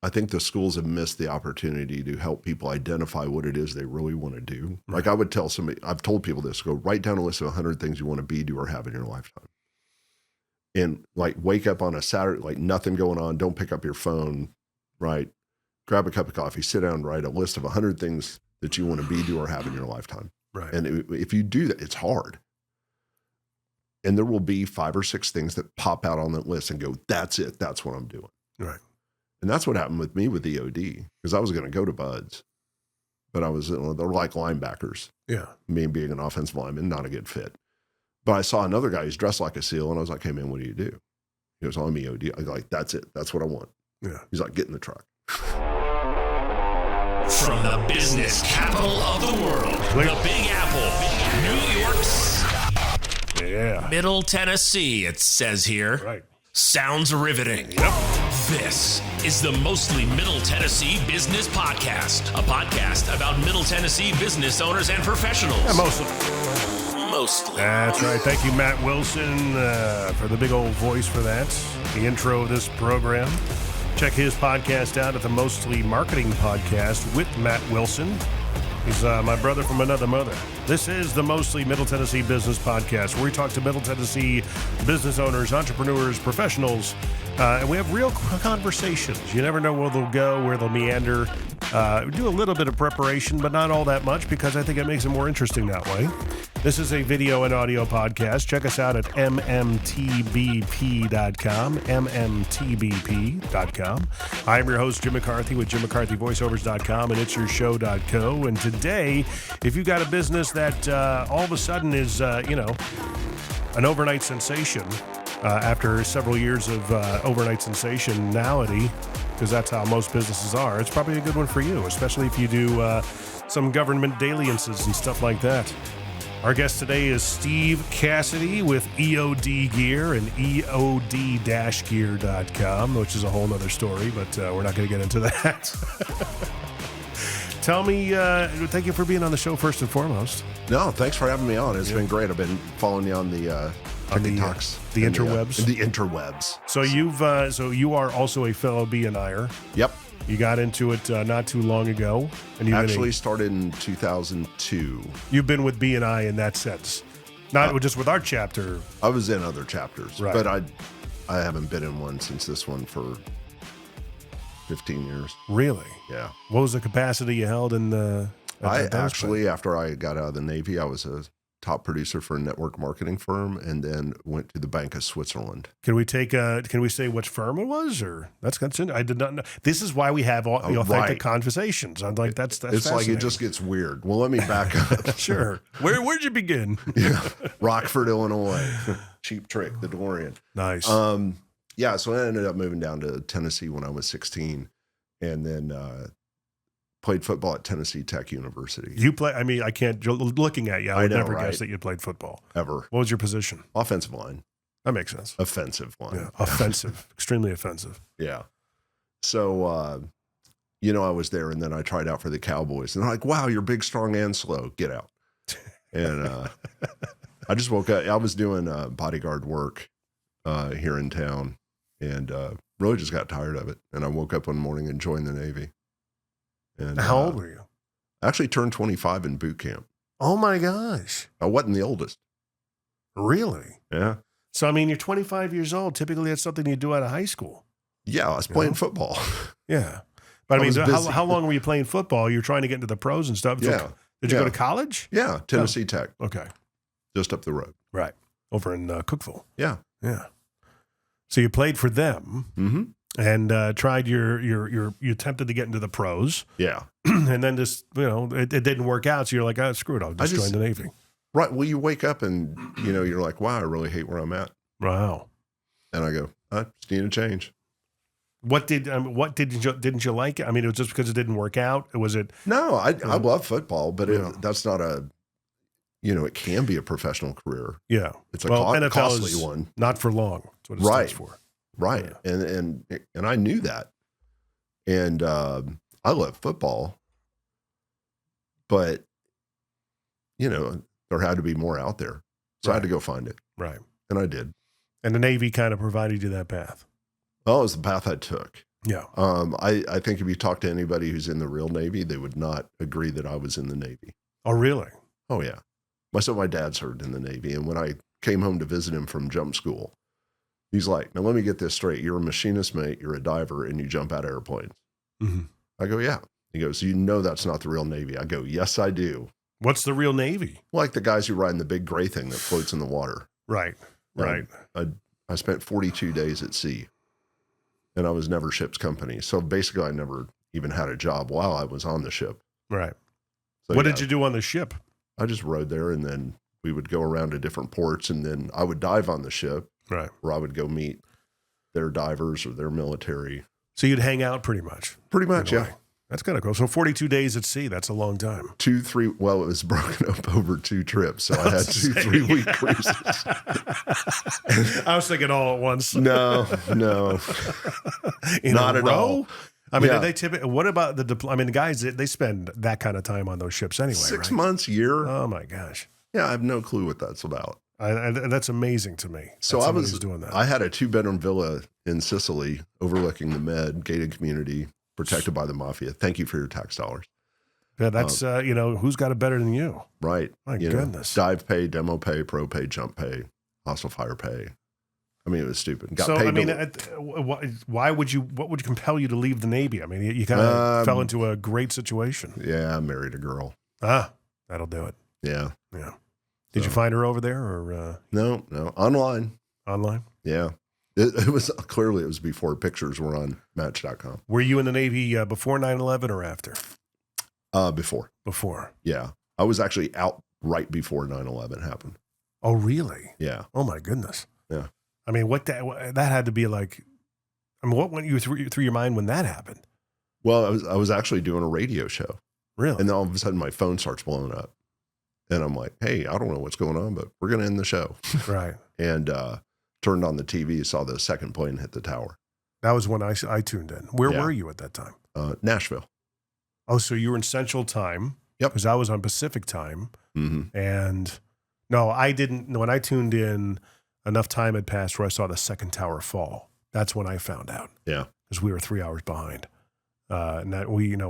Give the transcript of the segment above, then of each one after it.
I think the schools have missed the opportunity to help people identify what it is they really want to do. Right. Like I would tell somebody, I've told people this, go write down a list of 100 things you want to be, do, or have in your lifetime. And like wake up on a Saturday, like nothing going on. Don't pick up your phone, right? Grab a cup of coffee, sit down, write a list of 100 things that you want to be, do, or have in your lifetime. Right. And if you do that, it's hard. And there will be 5 or 6 things that pop out on that list and go, that's it. That's what I'm doing. Right. And that's what happened with me with EOD, because I was going to go to Buds, but they're like linebackers. Yeah. Me being an offensive lineman, not a good fit. But I saw another guy who's dressed like a SEAL, and I was like, hey, man, what do you do? He goes, I'm EOD. I go like, that's it. That's what I want. Yeah. He's like, get in the truck. From the business capital of the world, the Big Apple, New York's Yeah. Middle Tennessee, it says here. Right. Sounds riveting. Yep. This is the Mostly Middle Tennessee Business Podcast, a podcast about Middle Tennessee business owners and professionals. Yeah, mostly. Mostly. That's right. Thank you, Matt Wilson, for the big old voice for that. The intro of this program. Check his podcast out at the Mostly Marketing Podcast with Matt Wilson. He's my brother from another mother. This is the Mostly Middle Tennessee Business Podcast, where we talk to Middle Tennessee business owners, entrepreneurs, professionals, and we have real conversations. You never know where they'll go, where they'll meander. We do a little bit of preparation, but not all that much, because I think it makes it more interesting that way. This is a video and audio podcast. Check us out at MMTBP.com, MMTBP.com. I'm your host, Jim McCarthy, with JimMcCarthyVoiceovers.com, and it's your show.co. And today, if you've got a business that all of a sudden is, an overnight sensation, after several years of overnight sensationality, because that's how most businesses are, it's probably a good one for you, especially if you do some government dalliances and stuff like that. Our guest today is Steve Cassidy with EOD Gear and EOD-gear.com, which is a whole other story, but we're not going to get into that. Tell me, thank you for being on the show first and foremost. No, thanks for having me on. It's been great. I've been following you on the TikToks. The interwebs? The interwebs. So you are also a fellow B&I-er. Yep. You got into it not too long ago. And you actually started in 2002. You've been with B&I in that sense. Not just with our chapter. I was in other chapters, right. But I haven't been in one since this one for 15 years. Really? Yeah. What was the capacity you held in the... After I got out of the Navy, I was a top producer for a network marketing firm, and then went to the Bank of Switzerland. Can we say which firm it was, or that's I did not know. This is why we have authentic right. conversations. I'm like, that's it's like it just gets weird. Well, let me back up. Sure. Where'd you begin? Yeah. Rockford, Illinois. Cheap Trick, the DeLorean. Nice. Yeah. So I ended up moving down to Tennessee when I was 16, and then played football at Tennessee Tech University. You play? I mean, I can't. Looking at you, I would never guess that you played football ever. What was your position? Offensive line. That makes sense. Offensive line. Yeah, offensive, extremely offensive. Yeah. So, I was there, and then I tried out for the Cowboys, and they're like, "Wow, you're big, strong, and slow. Get out." And I just woke up. I was doing bodyguard work here in town, and really just got tired of it. And I woke up one morning and joined the Navy. And how old were you? I actually turned 25 in boot camp. Oh my gosh. I wasn't the oldest. Really? Yeah. So, I mean, you're 25 years old. Typically, that's something you do out of high school. Yeah, I was playing football. Yeah. But I mean, how long were you playing football? You're trying to get into the pros and stuff. Yeah. Did you go to college? Yeah, Tennessee Tech. Okay. Just up the road. Right. Over in Cookeville. Yeah. Yeah. So you played for them. Mm-hmm. And tried you attempted to get into the pros. Yeah. And then just, it didn't work out. So you're like, screw it. I'll just join the Navy. Right. Well, you wake up and, you're like, wow, I really hate where I'm at. Wow. And I go, I just need a change. Didn't you like it? I mean, it was just because it didn't work out. Was it? No, I love football, but that's not it can be a professional career. Yeah. It's a costly one. Not for long. That's what it stands for. Right. Yeah. And I knew that. And I love football, but there had to be more out there. So I had to go find it. Right. And I did. And the Navy kind of provided you that path. Well, it was the path I took. Yeah. I think if you talk to anybody who's in the real Navy, they would not agree that I was in the Navy. Oh, really? Oh, yeah. My dad served in the Navy. And when I came home to visit him from jump school, he's like, now let me get this straight. You're a machinist, mate. You're a diver, and you jump out of airplanes. Mm-hmm. I go, yeah. He goes, you know that's not the real Navy. I go, yes, I do. What's the real Navy? Like the guys who ride in the big gray thing that floats in the water. Right. Right. I spent 42 days at sea, and I was never ship's company. So basically, I never even had a job while I was on the ship. Right. So, what did you do on the ship? I just rode there, and then we would go around to different ports, and then I would dive on the ship. Right. Where I would go meet their divers or their military. So you'd hang out pretty much. Pretty much, yeah. That's kind of cool. So 42 days at sea, that's a long time. 2, 3, well, it was broken up over 2 trips. So I had 2 3-week cruises. I was thinking all at once. No. Not at all. I mean, they typically, what about the guys, they spend that kind of time on those ships anyway, 6 right? months, year. Oh my gosh. Yeah, I have no clue what that's about. That's amazing to me. So I was doing that. I had a 2-bedroom villa in Sicily overlooking the Med, gated community, protected by the mafia. Thank you for your tax dollars. Yeah, that's, who's got it better than you? Right. My goodness. Dive pay, demo pay, pro pay, jump pay, hostile fire pay. I mean, it was stupid. What would compel you to leave the Navy? I mean, you kind of fell into a great situation. Yeah, I married a girl. That'll do it. Yeah. Yeah. Did you find her over there or? No. Online. Online? Yeah. It was clearly before pictures were on Match.com. Were you in the Navy before 9/11 or after? Before. Before. Yeah. I was actually out right before 9/11 happened. Oh, really? Yeah. Oh my goodness. Yeah. I mean, that had to be like, what went you through your mind when that happened? Well, I was actually doing a radio show. Really? And then all of a sudden my phone starts blowing up. And I'm like, hey, I don't know what's going on, but we're going to end the show. Right. And turned on the TV, saw the second plane hit the tower. That was when I tuned in. Where were you at that time? Nashville. Oh, so you were in Central Time. Yep. Because I was on Pacific Time. Mm-hmm. And no, I didn't. When I tuned in, enough time had passed where I saw the second tower fall. That's when I found out. Yeah. Because we were 3 hours behind. And that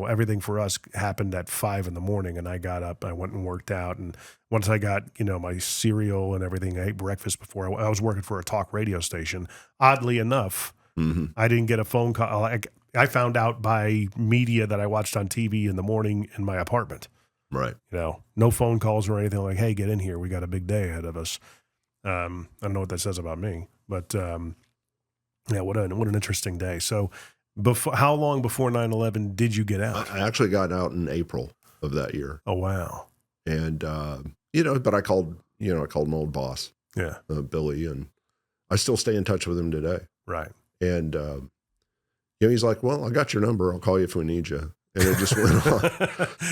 everything for us happened at 5 a.m. and I got up, I went and worked out. And once I got, my cereal and everything, I ate breakfast before I was working for a talk radio station. Oddly enough, mm-hmm. I didn't get a phone call. I found out by media that I watched on TV in the morning in my apartment. Right. No phone calls or anything like, hey, get in here. We got a big day ahead of us. I don't know what that says about me, but what an interesting day. So how long before 9/11 did you get out? I actually got out in April of that year. Oh, wow. And, but I called my old boss, Billy, and I still stay in touch with him today. Right. And, he's like, well, I got your number. I'll call you if we need you. And it just went on.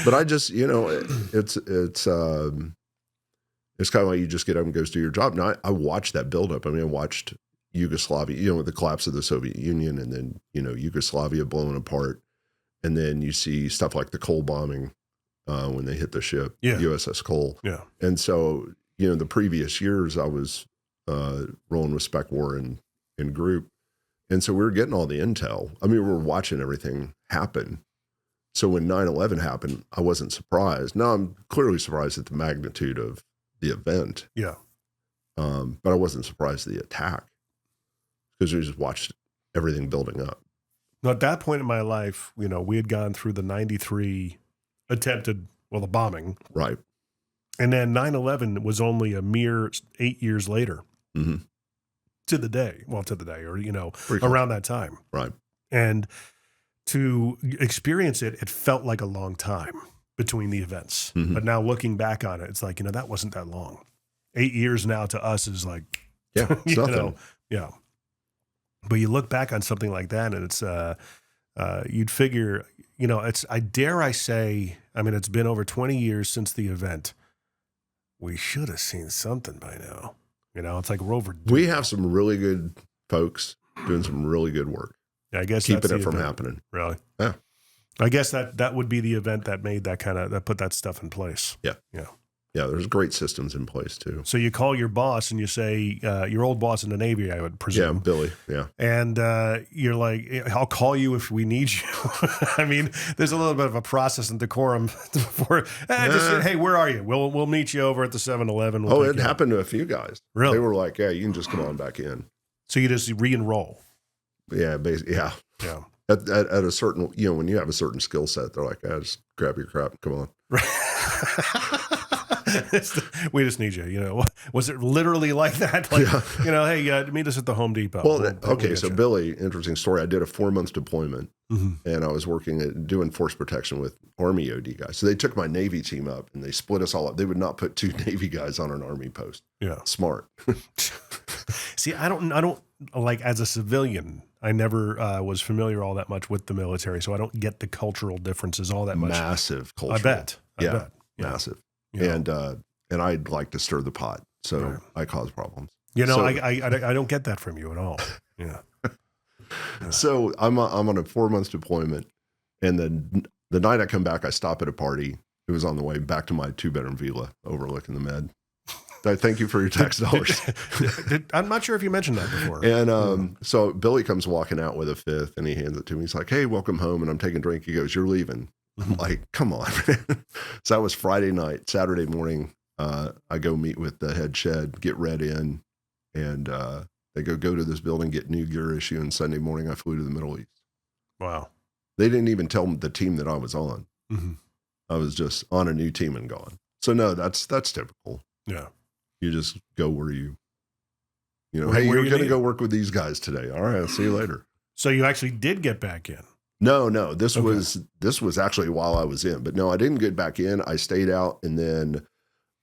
But I just, it's kind of like you just get up and goes do your job. Now I watched that buildup. I mean, I watched Yugoslavia, with the collapse of the Soviet Union, and then, Yugoslavia blowing apart. And then you see stuff like the Cole bombing when they hit the ship, USS Cole. Yeah. And so, the previous years I was rolling with Spec War and Group. And so we were getting all the intel. I mean, we were watching everything happen. So when 9/11 happened, I wasn't surprised. Now I'm clearly surprised at the magnitude of the event. Yeah. But I wasn't surprised at the attack because we just watched everything building up. Now, at that point in my life, we had gone through the 93 attempted, the bombing. Right. And then 9/11 was only a mere 8 years later. Mm-hmm. To the day, or, around that time. Right. And to experience it, it felt like a long time between the events. Mm-hmm. But now looking back on it, it's like, that wasn't that long. 8 years now to us is like, it's nothing. Yeah. But you look back on something like that and it's, you'd figure, it's, I say, it's been over 20 years since the event. We should have seen something by now. It's like Rover. We have some really good folks doing some really good work. Yeah, I guess keeping it from happening. Really? Yeah. I guess that would be the event that made that put that stuff in place. Yeah. Yeah. Yeah, there's great systems in place too. So you call your boss and you say, your old boss in the Navy, I would presume. Yeah, Billy. Yeah. And you're like, I'll call you if we need you. I mean, there's a little bit of a process and decorum before. Hey, where are you? We'll meet you over at the 7-Eleven. Oh, it happened to a few guys. Really? They were like, yeah, you can just come on back in. So you just re-enroll. Yeah, basically, yeah. Yeah. At a certain, when you have a certain skill set, they're like, just grab your crap and come on. We just need you, Was it literally like that? Like, hey, meet us at the Home Depot. Well, so Billy, interesting story. I did a 4-month deployment, mm-hmm. and I was doing force protection with Army EOD guys. So they took my Navy team up, and they split us all up. They would not put 2 Navy guys on an Army post. Yeah. Smart. See, I don't like, as a civilian, I never was familiar all that much with the military, so I don't get the cultural differences all that much. Massive cultural. I bet. Yeah. Massive. Yeah. And I'd like to stir the pot, so right. I cause problems. I don't get that from you at all. Yeah. So I'm on a 4-month deployment, and then the night I come back, I stop at a party. It was on the way back to my 2-bedroom villa overlooking the Med. I thank you for your tax dollars. I'm not sure if you mentioned that before. And so Billy comes walking out with a 5th, and he hands it to me. He's like, "Hey, welcome home." And I'm taking a drink. He goes, "You're leaving." I'm like, come on, man. So that was Friday night. Saturday morning, I go meet with the head shed, get read in, and they go to this building, get new gear issue, and Sunday morning I flew to the Middle East. Wow. They didn't even tell the team that I was on. Mm-hmm. I was just on a new team and gone. So no, that's typical. Yeah. You just go where hey, you're going to go work with these guys today. All right, I'll see you later. So you actually did get back in? No, this was actually while I was in, but no, I didn't get back in. I stayed out, and then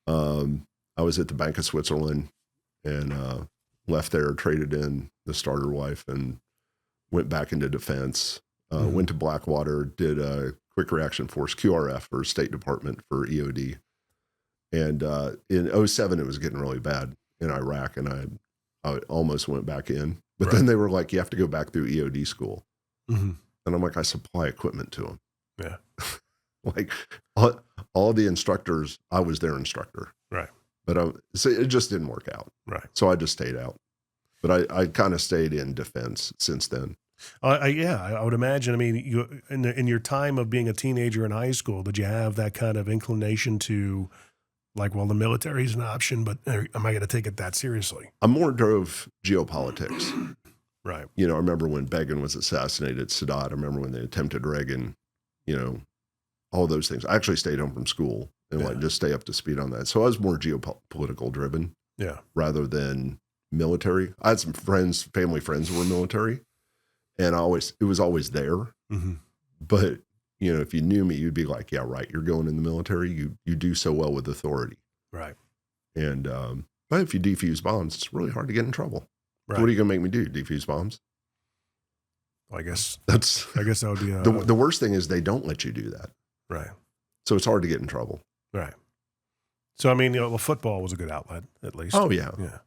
I was at the Bank of Switzerland and left there, traded in the starter wife, and went back into defense. Went to Blackwater, did a quick reaction force, QRF, for State Department for EOD. And in 2007, it was getting really bad in Iraq, and I almost went bach in. But then they were like, you have to go back through EOD school. Mm-hmm. And I'm like, I supply equipment to them. Yeah. Like all the instructors, I was their instructor. Right. But so it just didn't work out. Right. So I just stayed out. But I kind of stayed in defense since then. I would imagine. I mean, you in your time of being a teenager in high school, did you have that kind of inclination to, like, well, the military is an option, but am I going to take it that seriously? I more drove geopolitics. Right. I remember when Begin was assassinated, Sadat. I remember when they attempted Reagan, all those things. I actually stayed home from school and just stay up to speed on that. So I was more geopolitical driven. Yeah. Rather than military. I had some family friends who were military, and it was always there. Mm-hmm. But, if you knew me, you'd be like, yeah, right. You're going in the military. You do so well with authority. Right. And, but if you defuse bombs, it's really hard to get in trouble. Right. So what are you going to make me do? Defuse bombs? I guess that would be the worst thing is they don't let you do that. Right. So it's hard to get in trouble. Right. So, I mean, football was a good outlet, at least. Oh, yeah. Yeah.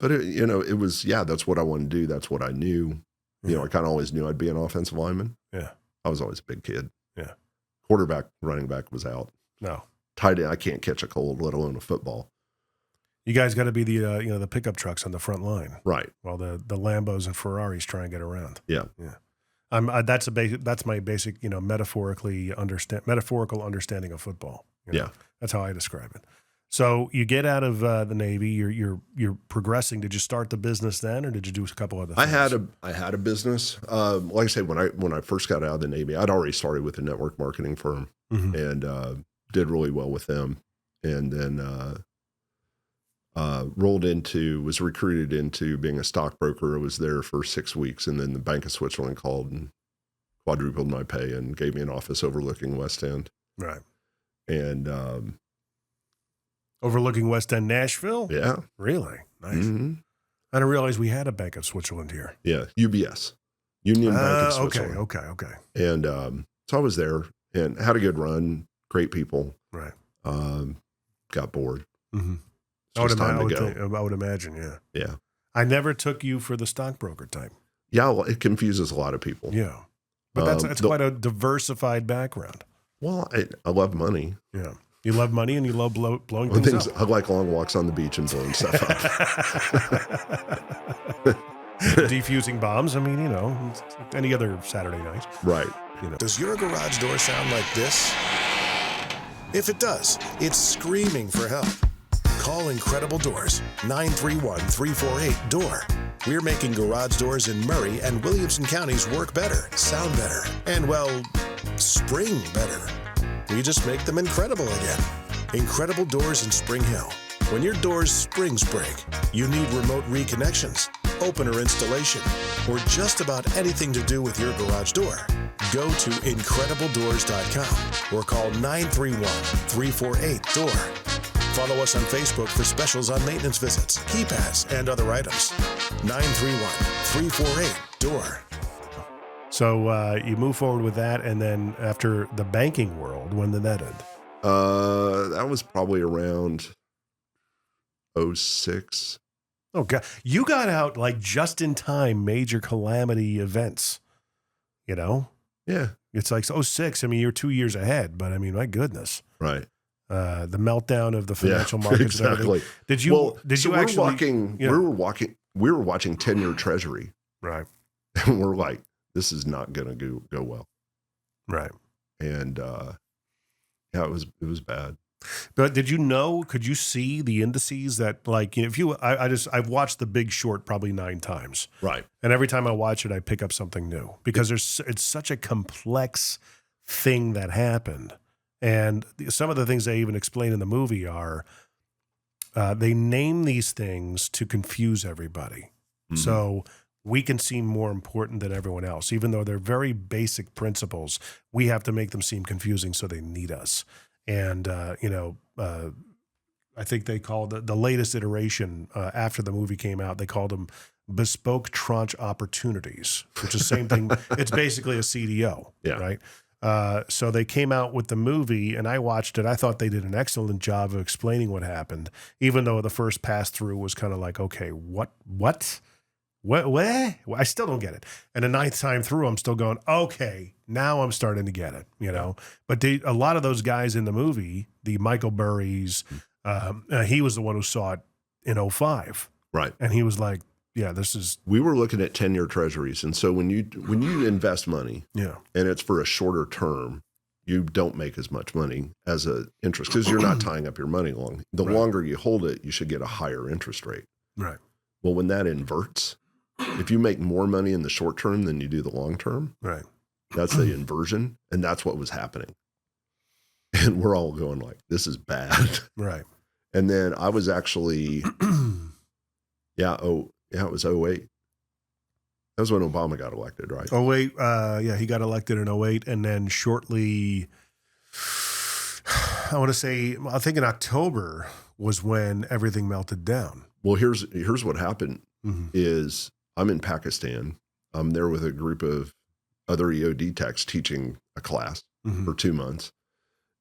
But, it was, that's what I wanted to do. That's what I knew. Yeah. I kind of always knew I'd be an offensive lineman. Yeah. I was always a big kid. Yeah. Quarterback, running back was out. No. Tight end, I can't catch a cold, let alone a football. You guys got to be the the pickup trucks on the front line, right? While the Lambos and Ferraris try and get around. Yeah, yeah. That's my basic metaphorical understanding of football. Yeah, that's how I describe it. So you get out of the Navy, you're progressing. Did you start the business then, or did you do a couple other things? I had a business. Like I said, when I first got out of the Navy, I'd already started with a network marketing firm, mm-hmm. and did really well with them, and then. Was recruited into being a stockbroker. I was there for 6 weeks, and then the Bank of Switzerland called and quadrupled my pay and gave me an office overlooking West End. Right. And overlooking West End, Nashville? Yeah. Really? Nice. Mm-hmm. I didn't realize we had a Bank of Switzerland here. Yeah, UBS. Union Bank of Switzerland. Okay. And so I was there and had a good run, great people. Right. Got bored. Mm-hmm. I would imagine, yeah. Yeah. I never took you for the stockbroker type. Yeah, well, it confuses a lot of people. Yeah. But that's quite a diversified background. Well, I love money. Yeah. You love money and you love blowing Well, things up. I like long walks on the beach and blowing stuff up. Defusing bombs. I mean, any other Saturday night. Right. Does your garage door sound like this? If it does, it's screaming for help. Call Incredible Doors, 931-348-DOOR. We're making garage doors in Murray and Williamson counties work better, sound better, and, well, spring better. We just make them incredible again. Incredible Doors in Spring Hill. When your door's springs break, you need remote reconnections, opener installation, or just about anything to do with your garage door, go to IncredibleDoors.com or call 931-348-DOOR. Follow us on Facebook for specials on maintenance visits, keypads, and other items. 931-348-DOOR. So you move forward with that, and then after the banking world, when did that end? That was probably around 06. Oh, God. You got out like just in time, major calamity events, Yeah. It's like 06. I mean, you're 2 years ahead, but I mean, my goodness. Right. The meltdown of the financial markets. Exactly. And everything. We were watching 10-year Treasury. Right. And we're like, this is not going to go well. Right. And it was bad. But could you see the indices that, like, I've watched The Big Short probably 9 times. Right. And every time I watch it, I pick up something new because it's such a complex thing that happened. And some of the things they even explain in the movie are, they name these things to confuse everybody. Mm-hmm. So we can seem more important than everyone else, even though they're very basic principles. We have to make them seem confusing so they need us. And, I think they called the latest iteration after the movie came out, they called them bespoke tranche opportunities, which is the same thing. It's basically a CDO, right? So they came out with the movie, and I watched it. I thought they did an excellent job of explaining what happened, even though the first pass through was kind of like, okay, what? I still don't get it. And the 9th time through, I'm still going, okay, now I'm starting to get it, But a lot of those guys in the movie, the Michael Burrys, he was the one who saw it in 05. Right. And he was like, yeah, this is... We were looking at 10-year treasuries. And so when you invest money and it's for a shorter term, you don't make as much money as an interest because you're not tying up your money long. The longer you hold it, you should get a higher interest rate. Right. Well, when that inverts, if you make more money in the short term than you do the long term, right, that's the inversion, and that's what was happening. And we're all going like, this is bad. Right. And then I was actually, it was 08. That was when Obama got elected, right? 08, he got elected in 08, and then shortly, I think in October was when everything melted down. Well, here's what happened is I'm in Pakistan. I'm there with a group of other EOD techs teaching a class for 2 months.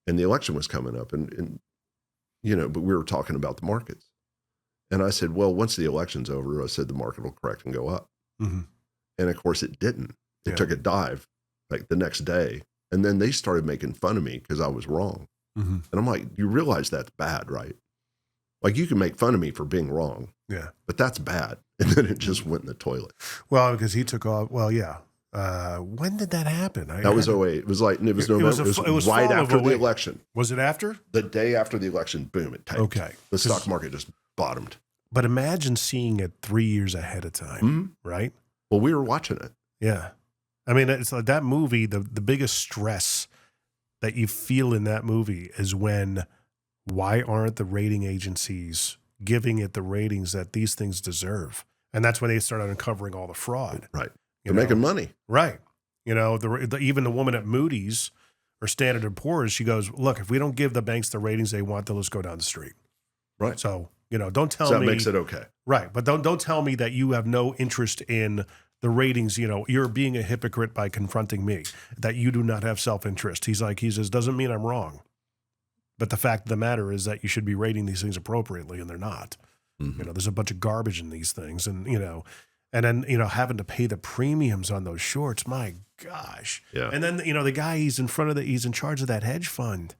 And the election was coming up and but we were talking about the markets. And I said, well, once the election's over, I said the market will correct and go up. Mm-hmm. And of course it didn't. It took a dive like the next day. And then they started making fun of me because I was wrong. Mm-hmm. And I'm like, you realize that's bad, right? Like you can make fun of me for being wrong. Yeah. But that's bad. And then it just went in the toilet. Well, because he took off. Well, yeah. When did that happen? That was 08. It was like, it was November. It was right after the election. Was it after? The day after the election, boom, it tanked. Okay. The stock market just bottomed. But imagine seeing it 3 years ahead of time, right? Well, we were watching it. Yeah. I mean, it's like that movie, the biggest stress that you feel in that movie is why aren't the rating agencies giving it the ratings that these things deserve? And that's when they started uncovering all the fraud. Right. They're making money. Right. Even the woman at Moody's or Standard & Poor's, she goes, look, if we don't give the banks the ratings they want, they'll just go down the street. Right. So, don't tell me. That makes it okay. Right. But don't tell me that you have no interest in the ratings. You're being a hypocrite by confronting me, that you do not have self-interest. He says, doesn't mean I'm wrong. But the fact of the matter is that you should be rating these things appropriately, and they're not. Mm-hmm. There's a bunch of garbage in these things, and then having to pay the premiums on those shorts. My gosh. Yeah. And then the guy he's in charge of that hedge fund,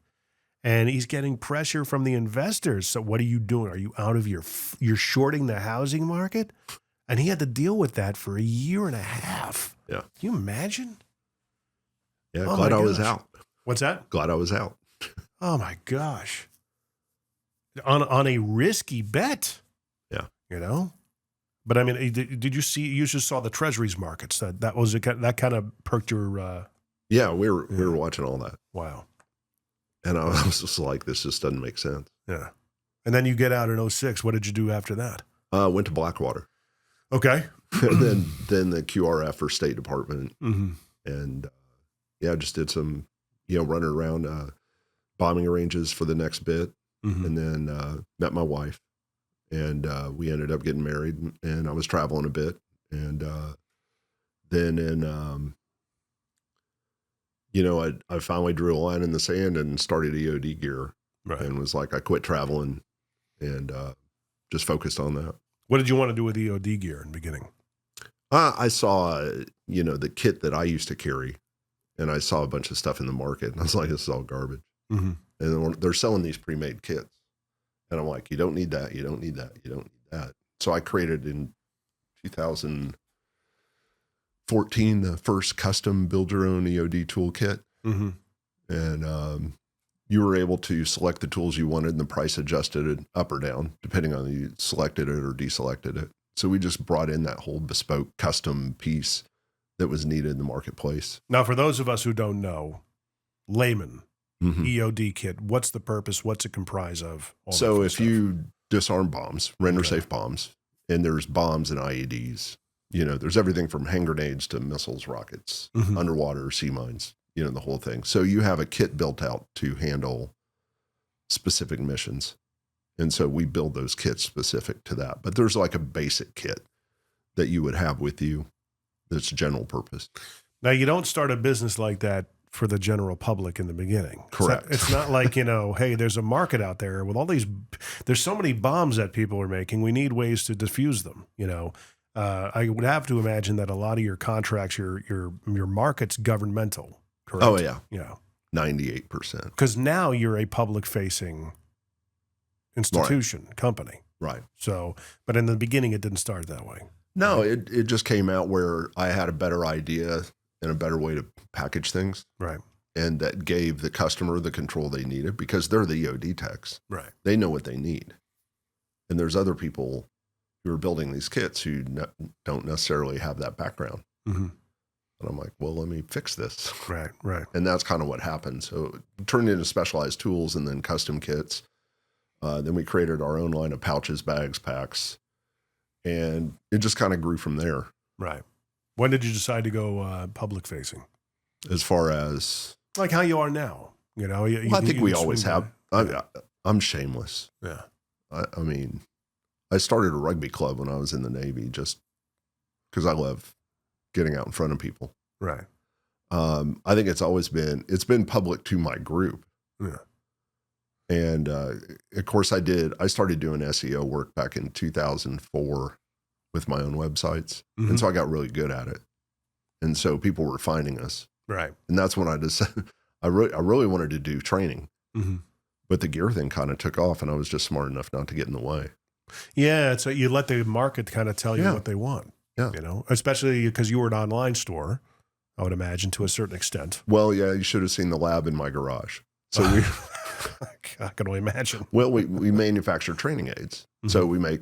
and he's getting pressure from the investors. So what are you doing? Are you out of you're shorting the housing market? And he had to deal with that for a year and a half. Yeah. Can you imagine? Yeah, Oh glad my I was gosh. out. What's that? Glad I was out. Oh my gosh. On a risky bet. Yeah. You know? But I mean, did you see, you just saw the treasuries markets. That kind of perked your, Yeah, we were watching all that. wow. And I was just like, this just doesn't make sense. Yeah. And then you get out in 2006. What did you do after that? Went to Blackwater. Okay. And then the QRF or State Department. Mm-hmm. And just did some, running around bombing ranges for the next bit. Mm-hmm. And then met my wife. And we ended up getting married. And I was traveling a bit. And then I finally drew a line in the sand and started EOD gear. Right. And was like, I quit traveling and just focused on that. What did you want to do with EOD gear in the beginning? I saw, the kit that I used to carry, and I saw a bunch of stuff in the market, and I was like, this is all garbage. Mm-hmm. And they're selling these pre-made kits. And I'm like, you don't need that. You don't need that. You don't need that. So I created in 2014 the first custom build your own EOD toolkit. Mm-hmm. And you were able to select the tools you wanted, and the price adjusted it up or down, depending on you selected it or deselected it. So we just brought in that whole bespoke custom piece that was needed in the marketplace. Now, for those of us who don't know, layman, Mm-hmm. EOD kit, what's the purpose? What's it comprise of? So if you disarm bombs, render safe bombs, and there's bombs and IEDs, there's everything from hand grenades to missiles, rockets, Mm-hmm. underwater, sea mines, the whole thing. So you have a kit built out to handle specific missions. And so we build those kits specific to that. But there's like a basic kit that you would have with you that's general purpose. Now, you don't start a business like that for the general public in the begining. Correct. It's not like, hey, there's a market out there with all these, there's so many bombs that people are making. We need ways to diffuse them. I would have to imagine that a lot of your contracts, your market's governmental, correct? Oh, yeah. Yeah. 98%. Because now you're a public facing institution, company. Right. So, but in the beginning, it didn't start that way. No, it just came out where I had a better idea and a better way to package things. Right. And that gave the customer the control they needed because they're the EOD techs. Right. They know what they need. And there's other people who are building these kits who don't necessarily have that background. Mm-hmm. And I'm like, well, let me fix this. Right. Right. And that's kind of what happened. So it turned into specialized tools and then custom kits. Then we created our own line of pouches, bags, packs. And it just kind of grew from there. Right. When did you decide to go public facing? As far as like how you are now, I think we always have. I'm shameless. Yeah. I mean, I started a rugby club when I was in the Navy just because I love getting out in front of people. Right. I think it's been public to my group. Yeah. And of course I started doing SEO work back in 2004 with my own websites. Mm-hmm. And so I got really good at it. And so people were finding us. Right. And that's when I decided I really wanted to do training. Mm-hmm. But the gear thing kind of took off and I was just smart enough not to get in the way. Yeah. So you let the market kind of tell you what they want. Yeah. Especially because you were an online store, I would imagine, to a certain extent. Well, yeah, you should have seen the lab in my garage. So I can only imagine. Well, we manufacture training aids. Mm-hmm. So we make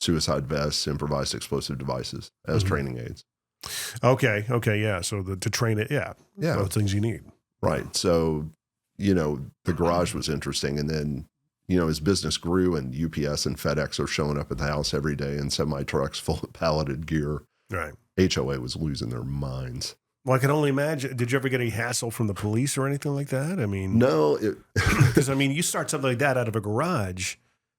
suicide vests, improvised explosive devices as training aids. Okay. Yeah. So to train it, yeah. Those things you need. Right. So, the garage was interesting. And then, as business grew and UPS and FedEx are showing up at the house every day and semi-trucks full of palleted gear. Right. HOA was losing their minds. Well, I can only imagine. Did you ever get any hassle from the police or anything like that? I mean, no. Because, you start something like that out of a garage,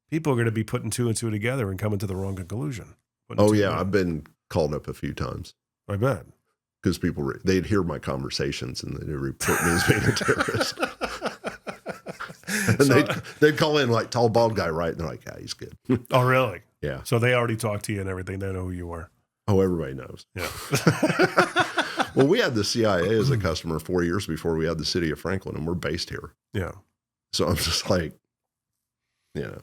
people are going to be putting two and two together and coming to the wrong conclusion. Oh, yeah. I've been called up a few times. I bet. Because people, they'd hear my conversations and they'd report me as being a terrorist. And they'd call in like, tall, bald guy, right? And they're like, yeah, he's good. Oh, really? Yeah. So they already talked to you and everything. They know who you are. Oh, everybody knows. Yeah. Well, we had the CIA as a customer 4 years before we had the city of Franklin, and we're based here. Yeah. So I'm just like, you know,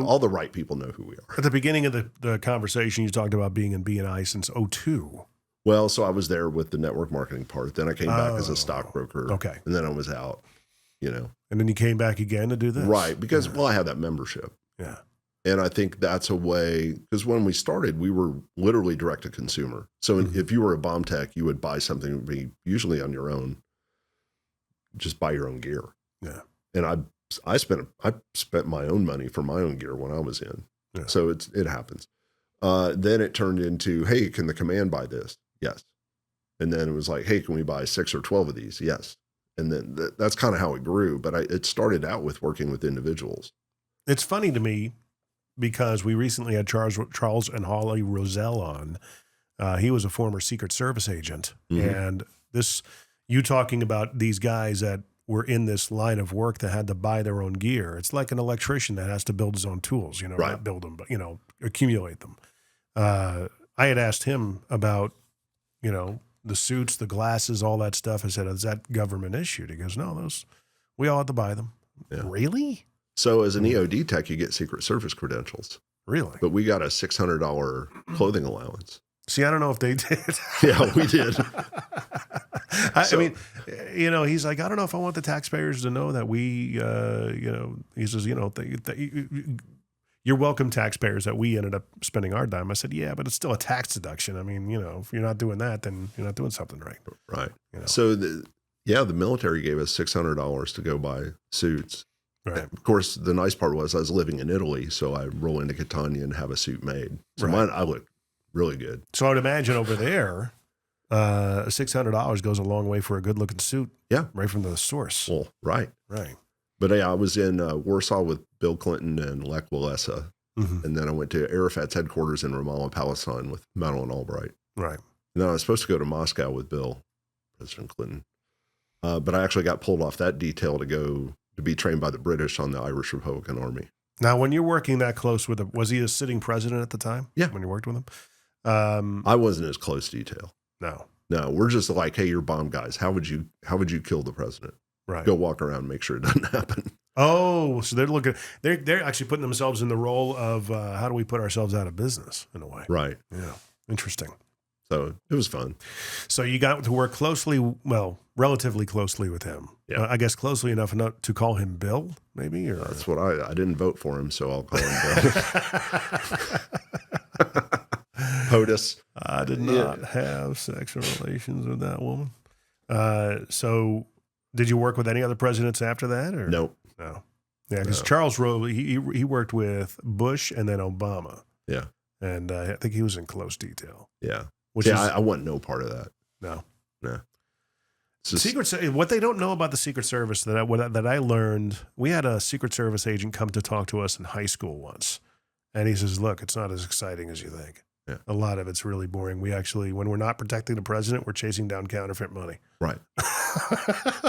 all the right people know who we are. At the beginning of the conversation, you talked about being in B&I since 2002. Well, so I was there with the network marketing part. Then I came back as a stockbroker. Okay. And then I was out, you know. And then you came back again to do this? Right. Because, well, I had that membership. Yeah. And I think that's a way, because when we started, we were literally direct to consumer. So if you were a bomb tech, you would buy something, would be usually on your own, just buy your own gear. Yeah. And I spent my own money for my own gear when I was in. Yeah. So it happens. Then it turned into, hey, can the command buy this? Yes. And then it was like, hey, can we buy 6 or 12 of these? Yes. And then that's kind of how it grew. But it started out with working with individuals. It's funny to me because we recently had Charles and Holly Roselle on. He was a former Secret Service agent. And you talking about these guys that were in this line of work that had to buy their own gear. It's like an electrician that has to build his own tools, right. Not build them, but, accumulate them. I had asked him about, the suits, the glasses, all that stuff. I said, is that government issued? He goes, no, we all have to buy them. Yeah. Really? So as an EOD tech, you get Secret Service credentials. Really? But we got a $600 clothing allowance. See, I don't know if they did. Yeah, we did. I mean, he's like, I don't know if I want the taxpayers to know that we, he says, you're welcome, taxpayers, that we ended up spending our dime. I said, yeah, but it's still a tax deduction. I mean, if you're not doing that, then you're not doing something right. Right. So the military gave us $600 to go buy suits. Right. Of course, the nice part was I was living in Italy, so I roll into Catania and have a suit made. So mine, I looked really good. So I would imagine over there, $600 goes a long way for a good-looking suit. Yeah. Right from the source. Well, right. Right. But I was in Warsaw with Bill Clinton and Lech Walesa. And then I went to Arafat's headquarters in Ramallah, Palestine with Madeleine Albright. Right. And then I was supposed to go to Moscow with Bill, President Clinton. But I actually got pulled off that detail to be trained by the British on the Irish Republican Army. Now, when you're working that close with him, was he a sitting president at the time? Yeah. When you worked with him? I wasn't as close detail. No, we're just like, hey, you're bomb guys. How would you kill the president? Right. Go walk around and make sure it doesn't happen. Oh, so they're actually putting themselves in the role of how do we put ourselves out of business in a way. Right. Yeah. Interesting. So it was fun. So you got to work relatively closely with him. Yeah. I guess closely enough to call him Bill, maybe? Or? That's what I didn't vote for him, so I'll call him Bill. POTUS. I did not have sexual relations with that woman. So did you work with any other presidents after that? Or? Nope. No. Yeah, because Charles Rowley, he worked with Bush and then Obama. Yeah. And I think he was in close detail. Yeah. I want no part of that. No. Just, what they don't know about the Secret Service that I learned, we had a Secret Service agent come to talk to us in high school once. And he says, look, it's not as exciting as you think. Yeah. A lot of it's really boring. We actually, when we're not protecting the president, we're chasing down counterfeit money. Right.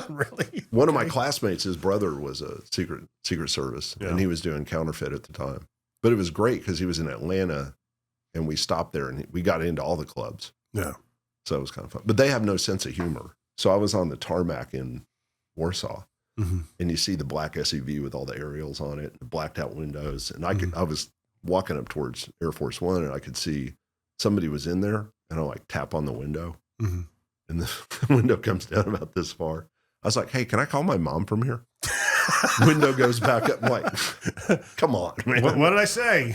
Really? One of my classmates, his brother was a Secret Service, and he was doing counterfeit at the time. But it was great because he was in Atlanta, and we stopped there, and we got into all the clubs. Yeah. So it was kind of fun. But they have no sense of humor. So I was on the tarmac in Warsaw, and you see the black SUV with all the aerials on it, the blacked out windows. And I was walking up towards Air Force One, and I could see somebody was in there, and I tap on the window, and the window comes down about this far. I was like, hey, can I call my mom from here? Window goes back up. I'm like, come on, man. What did I say?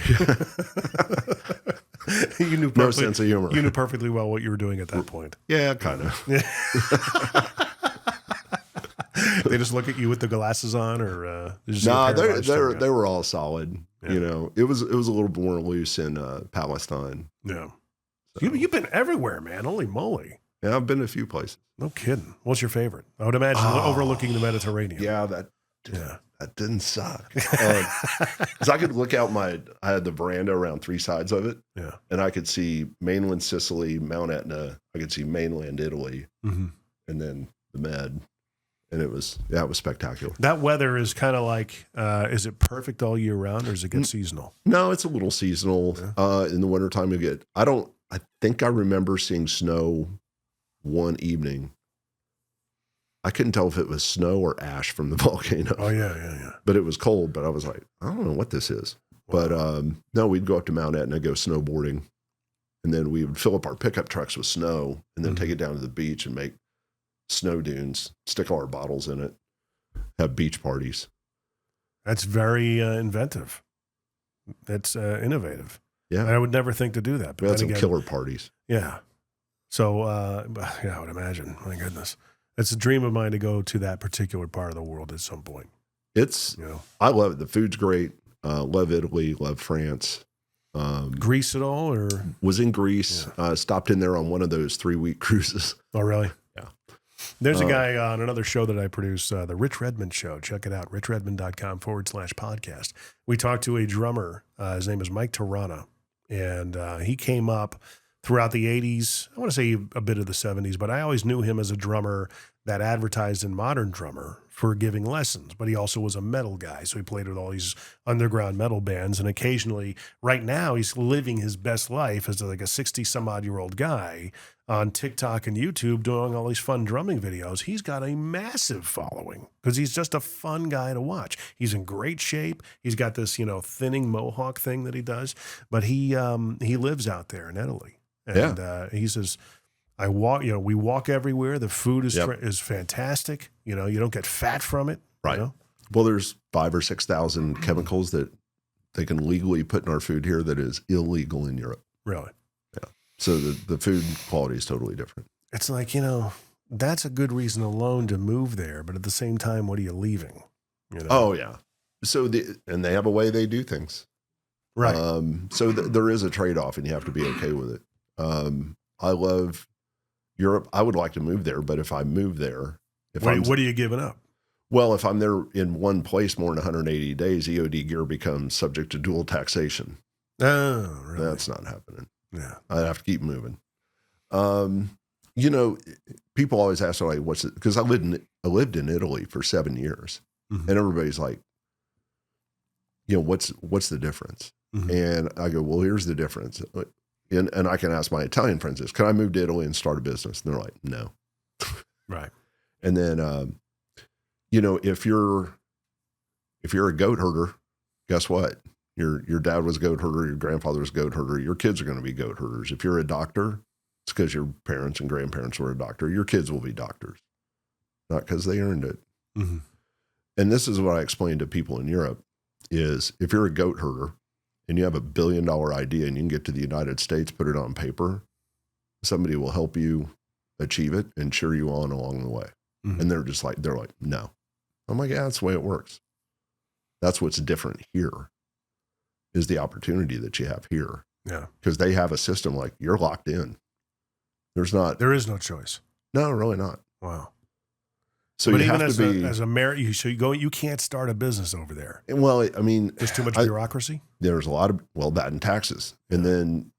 You knew no sense of humor. You knew perfectly well what you were doing at that point. Yeah, kind of. They just look at you with the glasses on, or no? They were all solid. Yeah. It was a little more loose in Palestine. Yeah, so. You've been everywhere, man. Holy moly! Yeah, I've been to a few places. No kidding. What's your favorite? I would imagine overlooking the Mediterranean. Yeah, that didn't suck. Because I could look out I had the veranda around three sides of it. Yeah. And I could see mainland Sicily, Mount Etna. I could see mainland Italy, and then the Med. And it was spectacular. That weather is kind of like, is it perfect all year round, or does it get seasonal? No, it's a little seasonal. Yeah. In the wintertime, I think I remember seeing snow one evening. I couldn't tell if it was snow or ash from the volcano. Oh, yeah. But it was cold, but I was like, I don't know what this is. Wow. But no, we'd go up to Mount Etna, go snowboarding. And then we would fill up our pickup trucks with snow and then take it down to the beach and make snow dunes, stick all our bottles in it, have beach parties. That's very inventive. That's innovative. Yeah. I would never think to do that. But We had then some again, killer parties. yeah. So, I would imagine. My goodness. It's a dream of mine to go to that particular part of the world at some point. It's, I love it. The food's great. Love Italy, love France. Greece at all, or was in Greece, stopped in there on one of those 3-week cruises. Oh, really? Yeah. There's a guy on another show that I produce, the Rich Redmond Show. Check it out, richredmond.com/podcast. We talked to a drummer. His name is Mike Tirana, and he came up throughout the 80s. I want to say a bit of the 70s, but I always knew him as a drummer that advertised in Modern Drummer for giving lessons, but he also was a metal guy. So he played with all these underground metal bands. And occasionally, right now, he's living his best life as like a 60-some-odd-year-old guy on TikTok and YouTube doing all these fun drumming videos. He's got a massive following because he's just a fun guy to watch. He's in great shape. He's got this, thinning mohawk thing that he does, but he lives out there in Italy. And he says, we walk everywhere. The food is fantastic. You don't get fat from it. Right. Well, there's 5,000 or 6,000 chemicals that they can legally put in our food here that is illegal in Europe. Really? Yeah. So the food quality is totally different. It's like, that's a good reason alone to move there. But at the same time, what are you leaving? Oh, yeah. So and they have a way they do things. Right. So there is a trade-off and you have to be okay with it. I love Europe. I would like to move there, but if I move there, what are you giving up? Well, if I'm there in one place more than 180 days, EOD gear becomes subject to dual taxation. Oh, really? That's not happening. Yeah. I have to keep moving. People always ask, like, what's it? Because I lived in Italy for 7 years, and everybody's like, what's the difference? And I go, well, here's the difference. And I can ask my Italian friends this, can I move to Italy and start a business? And they're like, no. Right. And then, if you're a goat herder, guess what? Your dad was a goat herder, your grandfather was a goat herder, your kids are going to be goat herders. If you're a doctor, it's because your parents and grandparents were a doctor. Your kids will be doctors, not because they earned it. Mm-hmm. And this is what I explain to people in Europe is if you're a goat herder, and you have $1 billion idea and you can get to the United States, put it on paper, somebody will help you achieve it and cheer you on along the way. And they're like, no. I'm like, yeah, that's the way it works. That's what's different here is the opportunity that you have here. Yeah. Because they have a system like you're locked in. There is no choice. No, really not. Wow. So but you even have to be as a mayor, you can't start a business over there. Well, I mean, there's too much bureaucracy. There's a lot of that and taxes, and then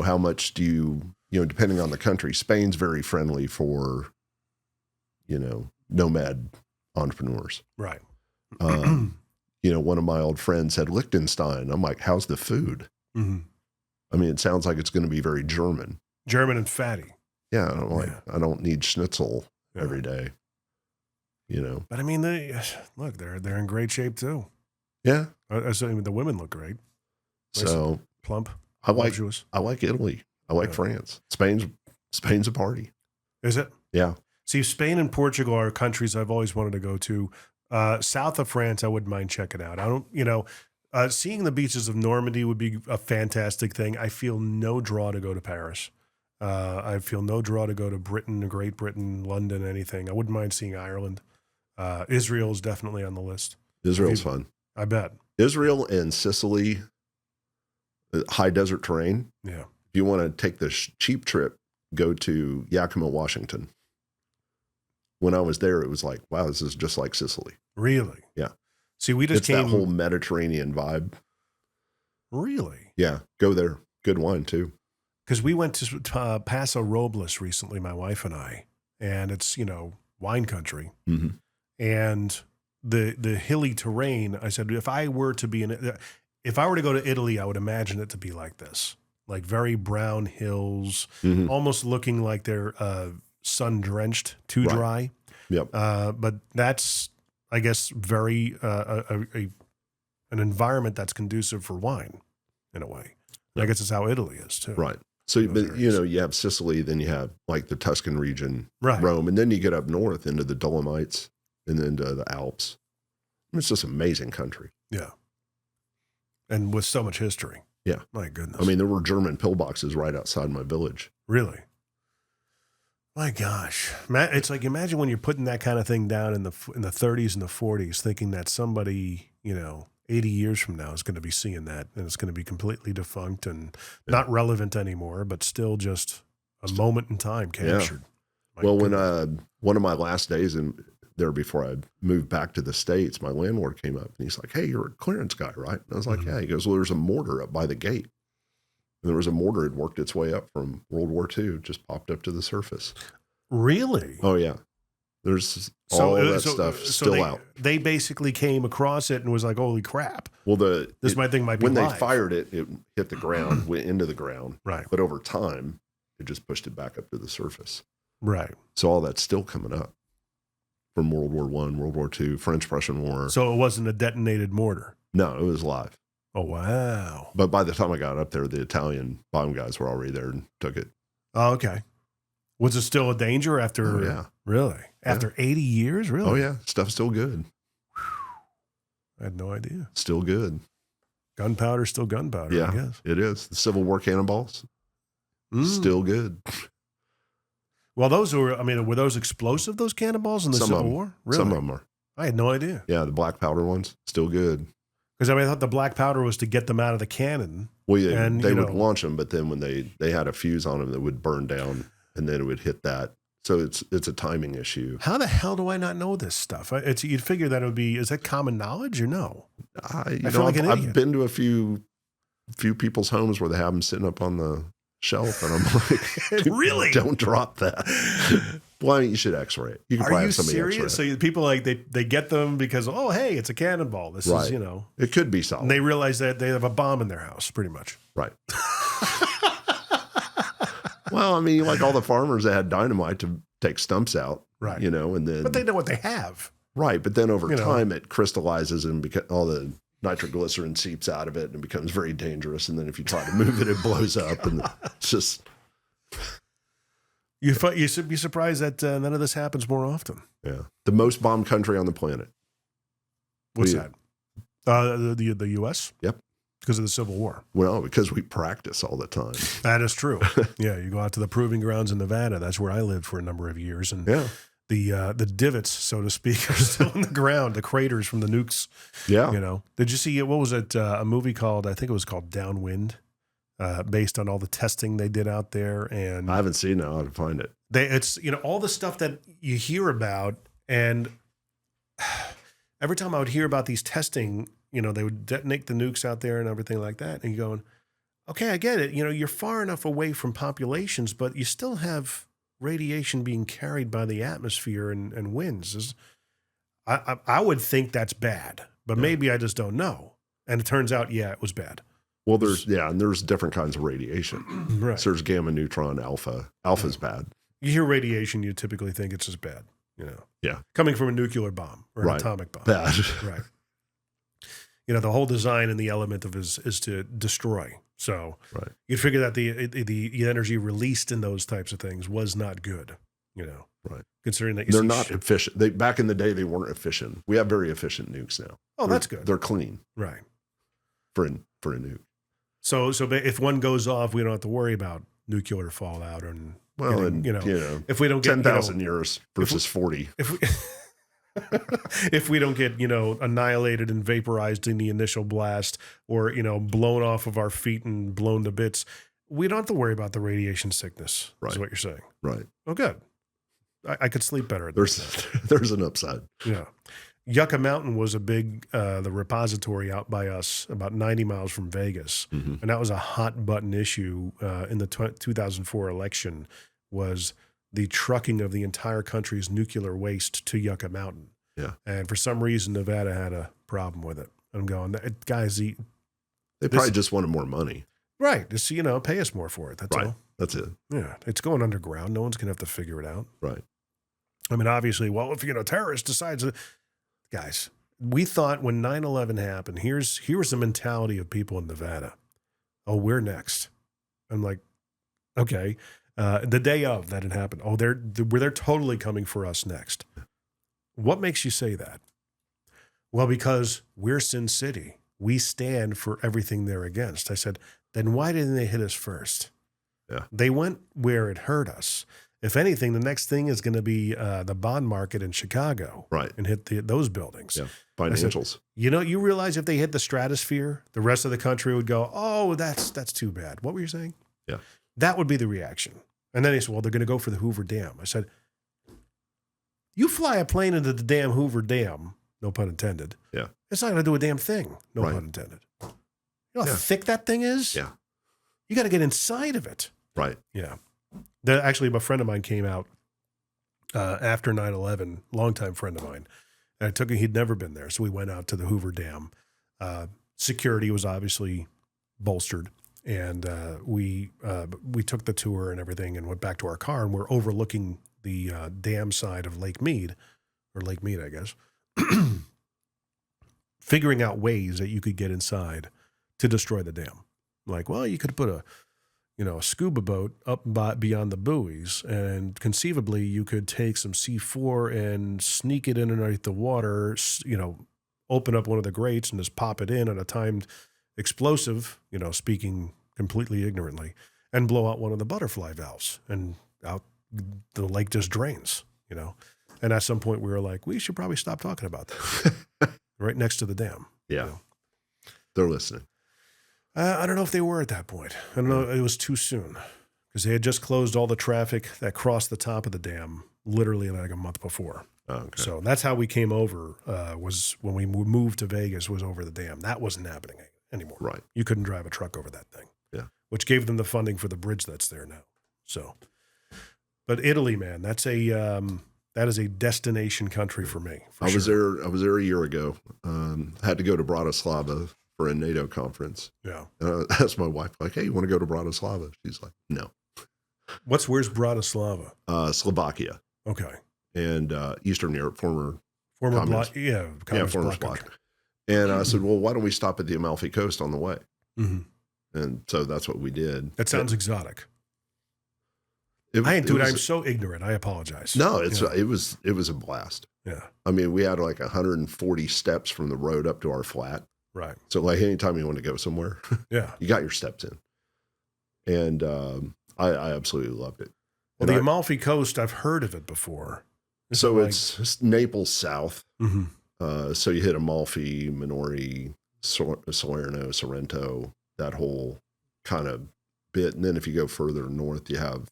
how much do you depending on the country. Spain's very friendly for nomad entrepreneurs. Right. One of my old friends said Liechtenstein. I'm like, how's the food? Mm-hmm. I mean, it sounds like it's going to be very German and fatty. Yeah, I don't need schnitzel every day. But I mean, they're in great shape too. Yeah. The women look great. So plump. I like Italy. I like France. Spain's a party. Is it? Yeah. See, Spain and Portugal are countries I've always wanted to go to. South of France, I wouldn't mind checking out. I don't, seeing the beaches of Normandy would be a fantastic thing. I feel no draw to go to Paris. I feel no draw to go to Britain, Great Britain, London, anything. I wouldn't mind seeing Ireland. Israel is definitely on the list. Israel's fun. I bet. Israel and Sicily, high desert terrain. Yeah. If you want to take the cheap trip, go to Yakima, Washington. When I was there, it was like, wow, this is just like Sicily. Really? Yeah. See, it's that whole Mediterranean vibe. Really? Yeah. Go there. Good wine too. Because we went to Paso Robles recently, my wife and I, and it's, wine country. Mm-hmm. And the hilly terrain, I said, if I were to go to Italy, I would imagine it to be like this, like very brown hills, almost looking like they're sun drenched, too Right. dry. Yep. But that's, I guess, very an environment that's conducive for wine in a way. I guess it's how Italy is too. Right. So, Those but areas. you have Sicily, then you have like the Tuscan region, Right. Rome, and then you get up north into the Dolomites and then to the Alps. It's just an amazing country. Yeah. And with so much history. Yeah. My goodness. I mean, there were German pillboxes right outside my village. Really? My gosh. It's like, imagine when you're putting that kind of thing down in the 30s and the 40s, thinking that somebody, 80 years from now is going to be seeing that, and it's going to be completely defunct and not relevant anymore, but still just a moment in time captured. My Well, goodness. when one of my last days in there before I moved back to the States, my landlord came up and he's like, "Hey, you're a clearance guy, right?" And I was like, "Yeah." He goes, "Well, there's a mortar up by the gate." And there was a mortar that worked its way up from World War II, just popped up to the surface. Really? Oh, yeah. There's all that stuff still out. They basically came across it and was like, "Holy crap!" Well, This thing might be when live. they fired it, it hit the ground, went into the ground. Right. But over time, it just pushed it back up to the surface. Right. So all that's still coming up from World War I, World War II, French-Prussian War. So it wasn't a detonated mortar. No, it was live. Oh, wow. But by the time I got up there, the Italian bomb guys were already there and took it. Oh, okay. Was it still a danger after? Oh, yeah. Really? After 80 years? Really? Oh, yeah. Stuff's still good. I had no idea. Still good. Gunpowder's still gunpowder, Yeah, I guess. it is. The Civil War cannonballs, still good. Well, were those explosive, those cannonballs in the Some of Civil them. War? Really? Some of them are. I had no idea. Yeah, the black powder ones, still good. Because I thought the black powder was to get them out of the cannon. Well, yeah, And, they would launch them, but then when they had a fuse on them that would burn down, and then it would hit that. So it's a timing issue. How the hell do I not know this stuff? You'd figure that it would be, is that common knowledge or no? I feel like an idiot. I've been to a few people's homes where they have them sitting up on the shelf, and I'm like, Really? Don't drop that. Well, I mean, you should X-ray it. You can Are probably you have somebody serious? X-ray it. So people they get them because, oh, hey, it's a cannonball. This Right. is, It could be solid. and they realize that they have a bomb in their house, pretty much. Right. Well, I mean, like all the farmers that had dynamite to take stumps out, Right. And then But they know what they have. right, but then over You know. time it crystallizes and all the nitroglycerin seeps out of it and it becomes very dangerous. And then if you try to move it, it blows up, and it's just You should be surprised that none of this happens more often. the most bombed country on the planet. What's Yeah. that? The U.S.? Yep. Because of the Civil War. Well, because we practice all the time. That is true. Yeah, you go out to the proving grounds in Nevada. That's where I lived for a number of years. And Yeah, the divots, so to speak, are still in the ground, the craters from the nukes. yeah. Did you see, what was it, a movie called, I think it was called Downwind, based on all the testing they did out there. And I haven't seen it. I'll have to find it. it's, all the stuff that you hear about. And every time I would hear about these testing, they would detonate the nukes out there and everything like that. And you're going, okay, I get it. You're far enough away from populations, but you still have radiation being carried by the atmosphere and winds. I would think that's bad, but maybe I just don't know. And it turns out, yeah, it was bad. Well, there's different kinds of radiation. Right. So there's gamma, neutron, alpha. Alpha's bad. You hear radiation, you typically think it's as bad, Yeah. coming from a nuclear bomb or an Right. atomic bomb. Bad. Right. The whole design and the element of is to destroy. So Right. you'd figure that the energy released in those types of things was not good, Right. considering that you They're see not efficient. Back in the day, they weren't efficient. We have very efficient nukes now. Oh, that's good. They're clean Right. for a nuke. So if one goes off, we don't have to worry about nuclear fallout and Well, getting, and if we don't get 10,000 years versus 40. if we if we don't get annihilated and vaporized in the initial blast, or blown off of our feet and blown to bits, we don't have to worry about the radiation sickness. Right. Is what you're saying? Right. Oh, good. I could sleep better at There's an upside. Yeah. Yucca Mountain was a big, the repository out by us, about 90 miles from Vegas. Mm-hmm. And that was a hot button issue in the 2004 election, was the trucking of the entire country's nuclear waste to Yucca Mountain. Yeah. And for some reason, Nevada had a problem with it. I'm going, guys, They probably just wanted more money. right. Just, pay us more for it. That's Right. all. That's it. Yeah, it's going underground. No one's going to have to figure it out. Right. I mean, obviously, well, if, a terrorist decides to... Guys, we thought when 9/11 happened, here's the mentality of people in Nevada. Oh, we're next. I'm like, okay. The day of that it happened. Oh, they're totally coming for us next. What makes you say that? Well, because we're Sin City. We stand for everything they're against. I said, then why didn't they hit us first? Yeah. They went where it hurt us. If anything, the next thing is going to be the bond market in Chicago. Right. And hit those buildings. Yeah. Financials. Said, you realize if they hit the stratosphere, the rest of the country would go, oh, that's too bad. What were you saying? Yeah. That would be the reaction. And then he said, well, they're going to go for the Hoover Dam. I said, you fly a plane into the damn Hoover Dam, no pun intended. Yeah. It's not going to do a damn thing, no Right. pun intended. You know how thick that thing is? Yeah. You got to get inside of it. Right. Yeah. Actually, a friend of mine came out after 9/11, longtime friend of mine. And I took him, he'd never been there. So we went out to the Hoover Dam. Security was obviously bolstered. And we took the tour and everything and went back to our car, and we're overlooking the dam side of Lake Mead, I guess, figuring out ways that you could get inside to destroy the dam. Like, well, you could put a scuba boat up beyond the buoys, and conceivably you could take some C4 and sneak it in underneath the water, open up one of the grates and just pop it in on a timed explosive, speaking completely ignorantly, and blow out one of the butterfly valves, and out the lake just drains, And at some point we were like, we should probably stop talking about that. Right next to the dam. Yeah. They're listening. I don't know if they were at that point. I don't know. It was too soon because they had just closed all the traffic that crossed the top of the dam literally like a month before. Oh, okay. So that's how we came over, was when we moved to Vegas, was over the dam. That wasn't happening anymore. Right. You couldn't drive a truck over that thing. Yeah. Which gave them the funding for the bridge that's there now. So, but Italy, man, that is a destination country for me. I was there a year ago. Had to go to Bratislava for a NATO conference. Yeah. And I asked my wife, like, hey, you want to go to Bratislava? She's like, no. Where's Bratislava? Slovakia. Okay. And Eastern Europe, former bloc. former bloc. And I said, well, why don't we stop at the Amalfi Coast on the way? Mm-hmm. And so that's what we did. That sounds exotic. I'm so ignorant. I apologize. No, it was a blast. Yeah. I mean, we had like 140 steps from the road up to our flat. Right. So like anytime you want to go somewhere, yeah, you got your steps in. And I absolutely loved it. Well, the Amalfi Coast, I've heard of it before. So it's Naples south. Mm-hmm. So you hit Amalfi, Minori, Salerno, Sorrento, that whole kind of bit. And then if you go further north, you have,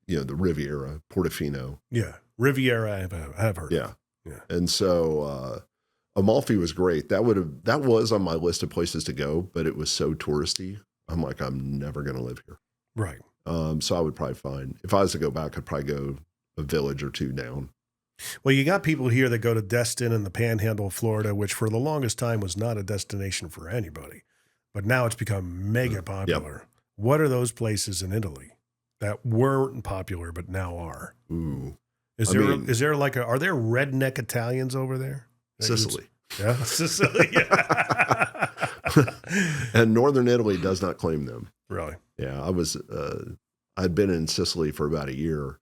the Riviera, Portofino. Yeah. Riviera, I have heard. Yeah. Yeah. And so Amalfi was great. That was on my list of places to go, but it was so touristy. I'm like, I'm never going to live here. Right. So I would probably find, if I was to go back, I'd probably go a village or two down. Well, you got people here that go to Destin and the Panhandle of Florida, which for the longest time was not a destination for anybody, but now it's become mega popular. Yep. What are those places in Italy that weren't popular but now are? Ooh. Are there redneck Italians over there? Sicily. Yeah, Sicily. Yeah. And Northern Italy does not claim them. Really? Yeah, I'd been in Sicily for about a year,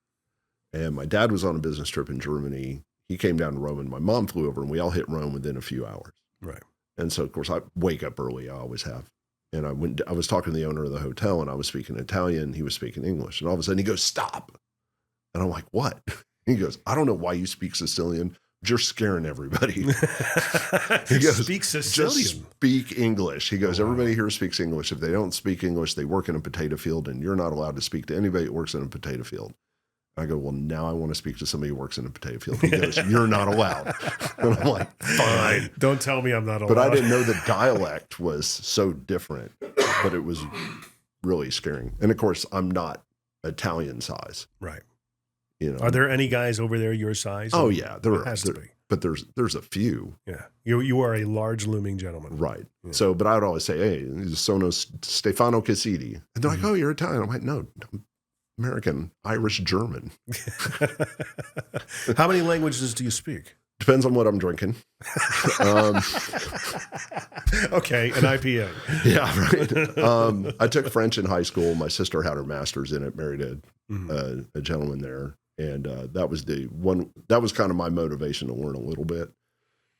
and my dad was on a business trip in Germany. He came down to Rome, and my mom flew over, and we all hit Rome within a few hours. Right. And so, of course, I wake up early. I always have. And I was talking to the owner of the hotel, and I was speaking Italian. He was speaking English. And all of a sudden, he goes, stop. And I'm like, what? He goes, I don't know why you speak Sicilian. You're scaring everybody. He goes, speak Sicilian. Just speak English. He goes, everybody here speaks English. If they don't speak English, they work in a potato field, and you're not allowed to speak to anybody that works in a potato field. I go, well, now I want to speak to somebody who works in a potato field. He goes, you're not allowed. And I'm like, fine. Don't tell me I'm not allowed. But I didn't know the dialect was so different, but it was really scaring. And of course, I'm not Italian size. Right. Are there any guys over there your size? Oh yeah, there has to be. But there's a few. Yeah, you are a large looming gentleman. Right. Yeah. So, but I would always say, hey, sono Stefano Cassidy. And they're like, oh, you're Italian. I'm like, no, American, Irish, German. How many languages do you speak? Depends on what I'm drinking. Okay, an IPA. Yeah, right. I took French in high school. My sister had her master's in it, married a gentleman there. And that was kind of my motivation to learn a little bit.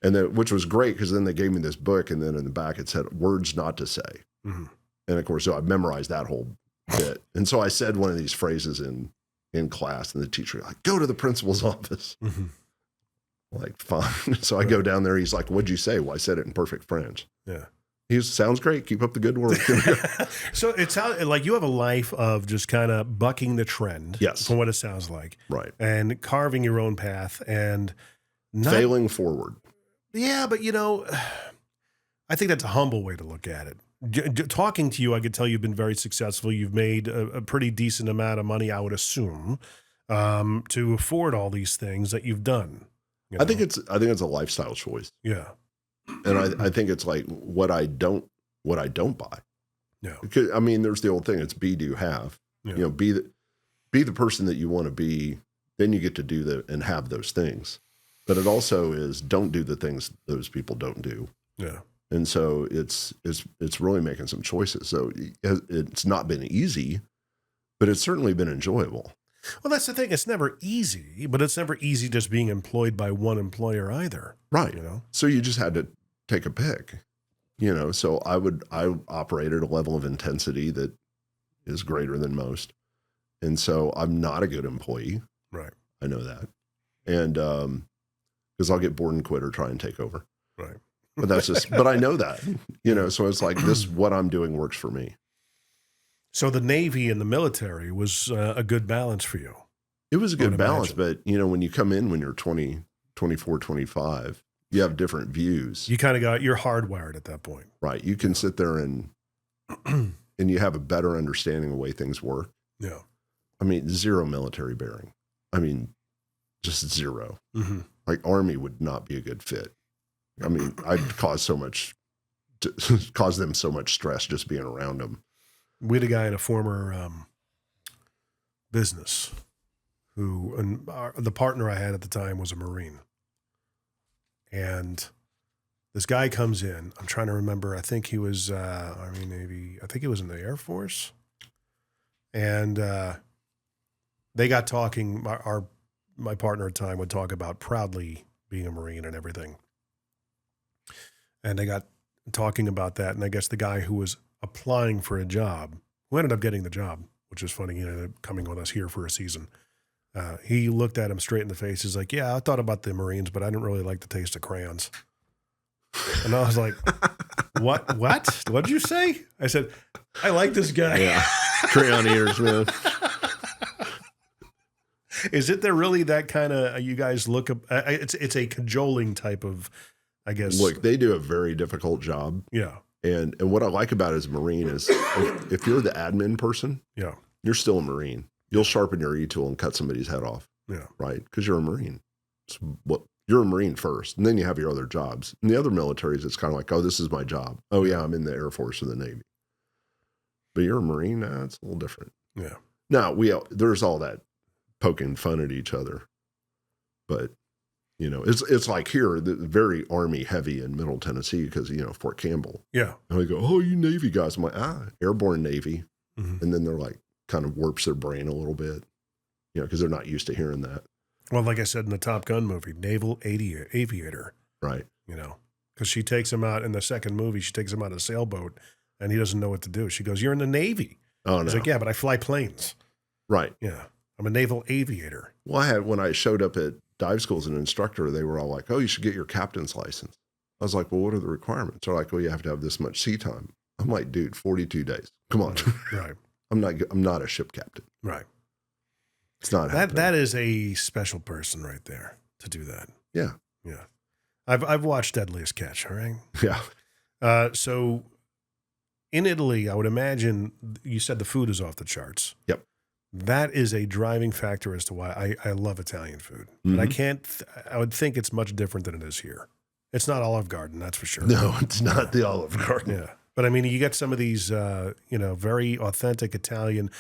And then, which was great because then they gave me this book, and then in the back it said words not to say. Mm-hmm. And of course, so I memorized that whole bit. And so I said one of these phrases in class, and the teacher like, go to the principal's office. Mm-hmm. Like, fine. So I go down there. He's like, what'd you say? Well, I said it in perfect French. Yeah. Sounds great. Keep up the good work. So it sounds like you have a life of just kind of bucking the trend. Yes. From what it sounds like. Right. And carving your own path and failing forward. Yeah, but I think that's a humble way to look at it. Talking to you, I could tell you've been very successful. You've made a pretty decent amount of money, I would assume, to afford all these things that you've done. I think it's a lifestyle choice. Yeah. And I think it's like what I don't buy. Yeah. Because, I mean, there's the old thing. It's be, do, have. Yeah. Be the person that you want to be. Then you get to do and have those things. But it also is don't do the things those people don't do. Yeah. And so it's really making some choices. So it's not been easy, but it's certainly been enjoyable. Well, that's the thing. It's never easy, but it's never easy just being employed by one employer either. Right. So you just had to take a pick, so I operate at a level of intensity that is greater than most. And so I'm not a good employee. Right. I know that. And, cause I'll get bored and quit or try and take over. Right. But but I know that, so it's like what I'm doing works for me. So the Navy and the military was a good balance for you. It was a good balance, but when you come in, when you're 20, 24, 25, you have different views. You kind of you're hardwired at that point. Right. You can sit there and you have a better understanding of the way things work. Yeah. I mean, zero military bearing. I mean, just zero. Mm-hmm. Like Army would not be a good fit. I mean, I'd cause them so much stress just being around them. We had a guy in a former business the partner I had at the time was a Marine. And this guy comes in. I'm trying to remember. I think he was Army, Navy. I think he was in the Air Force. And they got talking. My partner at the time would talk about proudly being a Marine and everything. And they got talking about that. And I guess the guy who was applying for a job, who ended up getting the job, which is funny, he ended up coming with us here for a season. He looked at him straight in the face. He's like, yeah, I thought about the Marines, but I didn't really like the taste of crayons. And I was like, what? What'd you say? I said, I like this guy. Yeah. Crayon ears, man. Is it there really that kind of, you guys look up, it's a cajoling type of, I guess. Look, they do a very difficult job. Yeah. And what I like about it as a Marine is if you're the admin person, yeah, you're still a Marine. You'll sharpen your E-tool and cut somebody's head off. Yeah. Right? Because you're a Marine. You're a Marine first, and then you have your other jobs. In the other militaries, it's kind of like, oh, this is my job. Oh, yeah, I'm in the Air Force or the Navy. But you're a Marine, it's a little different. Yeah. Now, there's all that poking fun at each other. But, it's like here, very Army heavy in Middle Tennessee because, Fort Campbell. Yeah. And they go, oh, you Navy guys. I'm like, Airborne Navy. Mm-hmm. And then they're like, kind of warps their brain a little bit, because they're not used to hearing that. Well, like I said in the Top Gun movie, naval aviator. Right. Because she takes him out in the second movie, she takes him out of a sailboat and he doesn't know what to do. She goes, you're in the Navy. Oh, no. He's like, yeah, but I fly planes. Right. Yeah. I'm a naval aviator. Well, when I showed up at dive school as an instructor, they were all like, oh, you should get your captain's license. I was like, well, what are the requirements? They're like, well, you have to have this much sea time. I'm like, dude, 42 days. Come on. Right. I'm not a ship captain. Right. It's not happening. That is a special person right there to do that. Yeah. Yeah. I've watched Deadliest Catch, all right? Yeah. So in Italy, I would imagine you said the food is off the charts. Yep. That is a driving factor as to why I love Italian food. Mm-hmm. And I would think it's much different than it is here. It's not Olive Garden, that's for sure. No, it's not the Olive Garden. Yeah. But I mean, you get some of these, very authentic Italian,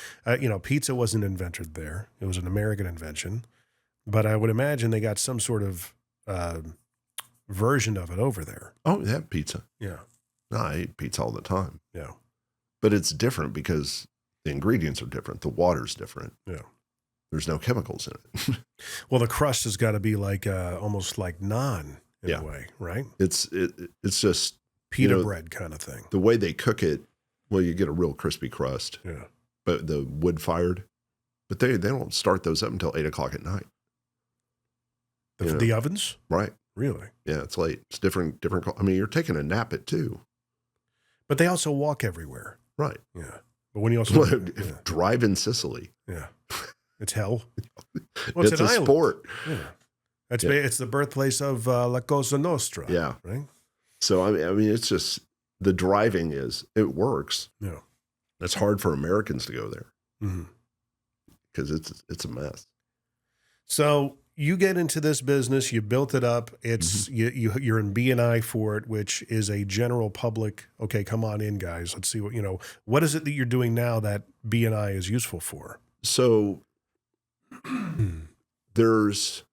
pizza wasn't invented there. It was an American invention. But I would imagine they got some sort of version of it over there. Oh, they have pizza. Yeah. No, I eat pizza all the time. Yeah. But it's different because the ingredients are different. The water's different. Yeah. There's no chemicals in it. Well, the crust has got to be like almost like naan in Yeah. a way, right? It's just Pita bread kind of thing. the way they cook it. Well, you get a real crispy crust, Yeah. but the wood fired. But they don't start those up until 8 o'clock at night. The ovens? Right. Really? Yeah, it's late. It's different. I mean, you're taking a nap at 2. But they also walk everywhere. Right. Yeah. But when you also drive in Sicily. Yeah. It's hell. Well, it's an a island. sport. Yeah. It's the birthplace of La Cosa Nostra. Yeah. Right? So, I mean, it's just the driving it works. Yeah. It's hard for Americans to go there Mm-hmm. because it's a mess. So you get into this business, you built it up. It's you're in B&I for it, which is a general public. Okay, come on in, guys. Let's see what is it that you're doing now that B&I is useful for? So there's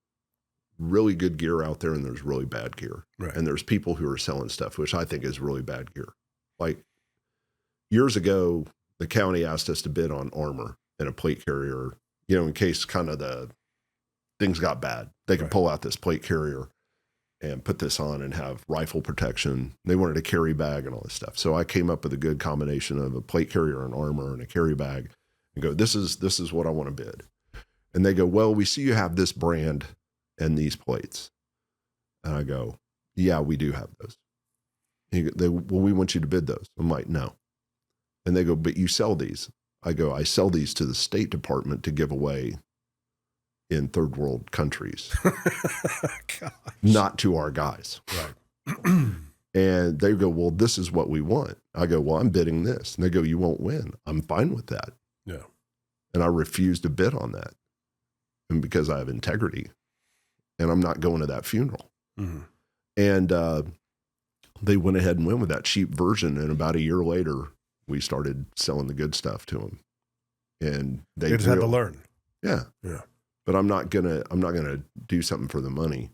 really good gear out there and there's really bad gear. Right. And there's people who are selling stuff, which I think is really bad gear. Like years ago, the county asked us to bid on armor and a plate carrier, in case kind of the things got bad. They could pull out this plate carrier and put this on and have rifle protection. They wanted a carry bag and all this stuff. So I came up with a good combination of a plate carrier and armor and a carry bag and go, this is what I want to bid. And they go, well, we see you have this brand and these plates. And I go, yeah, we do have those. Well, we want you to bid those. I'm like, no. And they go, but you sell these. I go, I sell these to the State Department to give away in third world countries, not to our guys. Right. And they go, well, this is what we want. I go, well, I'm bidding this. And they go, you won't win. I'm fine with that. Yeah. And I refuse to bid on that. And because I have integrity and I'm not going to that funeral. Mm-hmm. And they went ahead and went with that cheap version. And about a year later, we started selling the good stuff to them. And they just had to learn. Yeah. Yeah. But I'm not gonna do something for the money.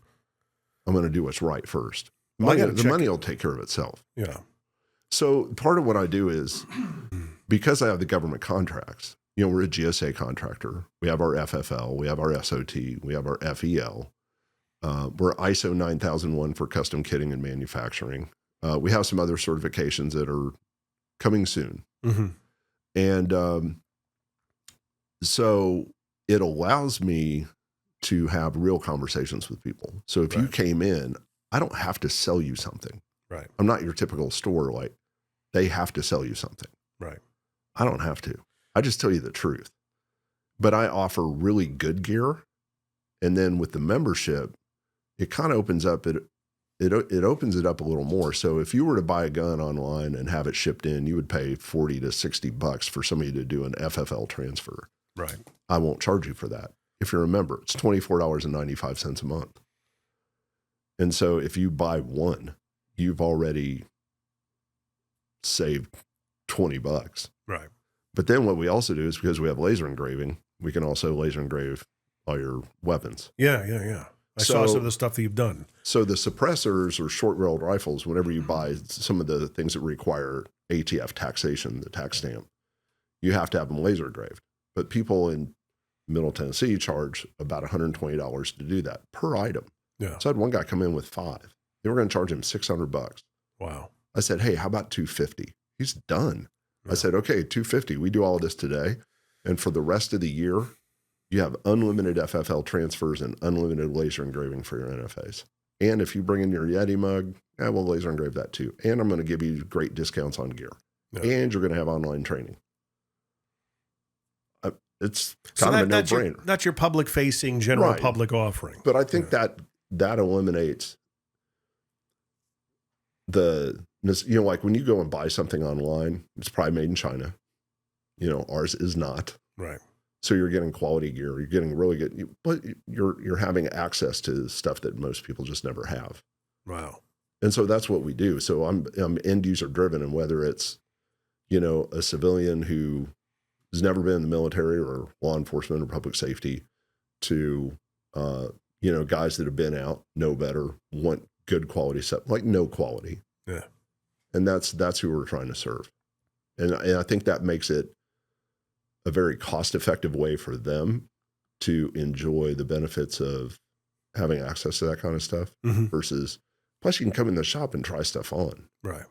I'm gonna do what's right first. The money will take care of itself. Yeah. So part of what I do is because I have the government contracts, we're a GSA contractor. We have our FFL, we have our SOT, we have our FEL. We're ISO 9001 for custom kitting and manufacturing. We have some other certifications that are coming soon. Mm-hmm. And so it allows me to have real conversations with people. So if you came in, I don't have to sell you something. Right. I'm not your typical store. Like they have to sell you something. Right. I don't have to. I just tell you the truth. But I offer really good gear. And then with the membership, it kind of opens up it opens it up a little more. So if you were to buy a gun online and have it shipped in, you would pay $40 to $60 for somebody to do an FFL transfer. Right. I won't charge you for that. If you're a member, it's $24.95 a month. And so if you buy one, you've already saved $20. Right. But then what we also do is because we have laser engraving, we can also laser engrave all your weapons. Yeah. I saw some of the stuff that you've done. So the suppressors or short-barreled rifles, whenever you buy some of the things that require ATF taxation, the tax stamp, you have to have them laser engraved. But people in Middle Tennessee charge about $120 to do that per item. Yeah. So I had one guy come in with 5. They were going to charge him $600. Wow. I said, hey, how about $250? He's done. Yeah. I said, okay, $250. We do all of this today. And for the rest of the year, you have unlimited FFL transfers and unlimited laser engraving for your NFAs. And if you bring in your Yeti mug, we'll laser engrave that too. And I'm going to give you great discounts on gear. Yeah. And you're going to have online training. It's kind of a no-brainer. That's your public-facing, general public offering. But I think that eliminates like when you go and buy something online, it's probably made in China. Ours is not. Right. So you're getting quality gear. You're getting really good, but you're having access to stuff that most people just never have. Wow. And so that's what we do. So I'm end user driven, and whether it's, a civilian who has never been in the military or law enforcement or public safety to, guys that have been out, know better, want good quality stuff, like no quality. Yeah. And that's who we're trying to serve. And I think that makes it a very cost-effective way for them to enjoy the benefits of having access to that kind of stuff versus, plus you can come in the shop and try stuff on. Right.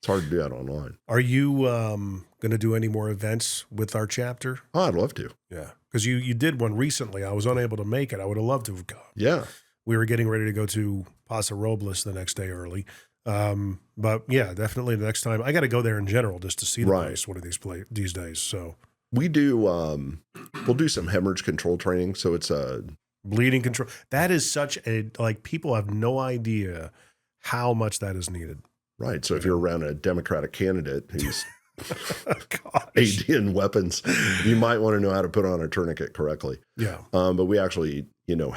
It's hard to do that online. Are you going to do any more events with our chapter? Oh, I'd love to. Yeah. Because you did one recently. I was unable to make it. I would have loved to have gone. Yeah. We were getting ready to go to Paso Robles the next day early. But yeah, definitely the next time. I got to go there in general just to see the place one of these days. So we do, we'll do some hemorrhage control training. So it's bleeding control. That is such people have no idea how much that is needed. Right. So if you're around a Democratic candidate who's AD weapons, you might want to know how to put on a tourniquet correctly. Yeah. But we actually,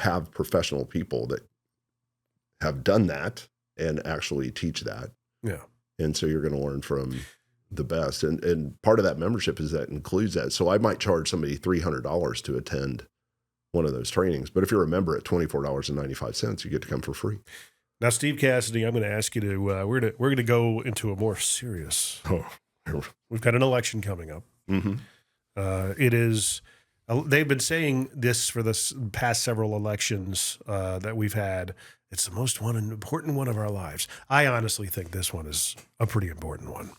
have professional people that have done that and actually teach that. Yeah. And so you're going to learn from the best. And part of that membership includes that. So I might charge somebody $300 to attend one of those trainings. But if you're a member at $24.95, you get to come for free. Now, Steve Cassidy, I'm going to ask you to, we're going to go into a more serious. We've got an election coming up. Mm-hmm. It is, they've been saying this for the past several elections that we've had. It's the most important one of our lives. I honestly think this one is a pretty important one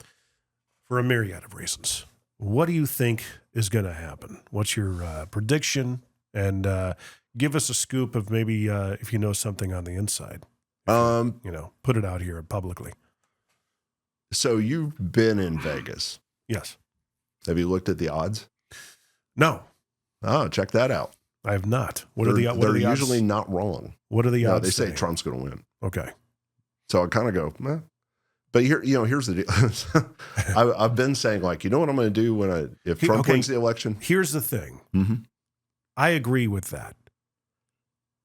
for a myriad of reasons. What do you think is going to happen? What's your prediction? And give us a scoop of maybe if you know something on the inside. Put it out here publicly. So you've been in Vegas. Yes. Have you looked at the odds? No. Oh, check that out. I have not. They're usually not wrong. What are the odds? They say Trump's going to win. Okay. So I kind of go, meh. But here's the deal. I've been saying, what I'm going to do if Trump wins the election. Here's the thing. Mm-hmm. I agree with that.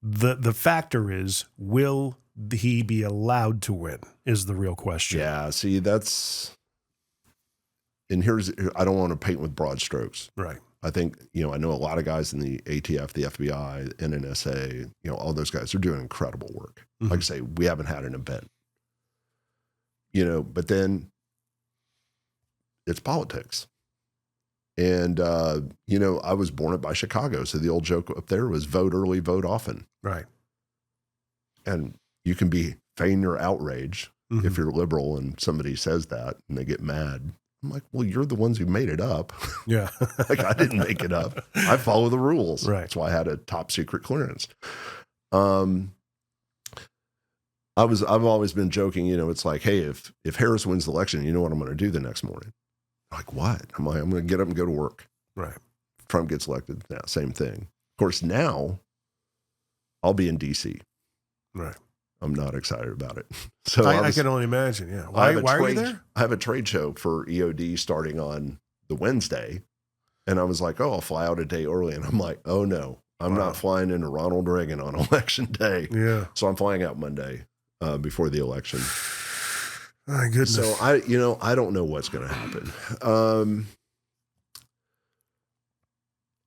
The factor is, will he be allowed to win is the real question. Yeah, see, I don't want to paint with broad strokes. Right. I think, I know a lot of guys in the ATF, the FBI, NNSA, all those guys are doing incredible work. Mm-hmm. Like I say, we haven't had an event, but then it's politics. And, I was born up by Chicago. So the old joke up there was vote early, vote often. Right. And you can feign your outrage mm-hmm. if you're liberal and somebody says that and they get mad. I'm like, well, you're the ones who made it up. Yeah. I didn't make it up. I follow the rules. Right. That's why I had a top secret clearance. I've always been joking, it's like, hey, if Harris wins the election, you know what I'm going to do the next morning? I'm like, what? I'm going to get up and go to work. Right. If Trump gets elected, same thing. Of course, now I'll be in DC. Right. I'm not excited about it. So I can only imagine. Yeah. Why are you there? I have a trade show for EOD starting on the Wednesday. And I was like, I'll fly out a day early. And I'm like, oh no, I'm not flying into Ronald Reagan on election day. Yeah. So I'm flying out Monday before the election. My goodness. So I don't know what's going to happen.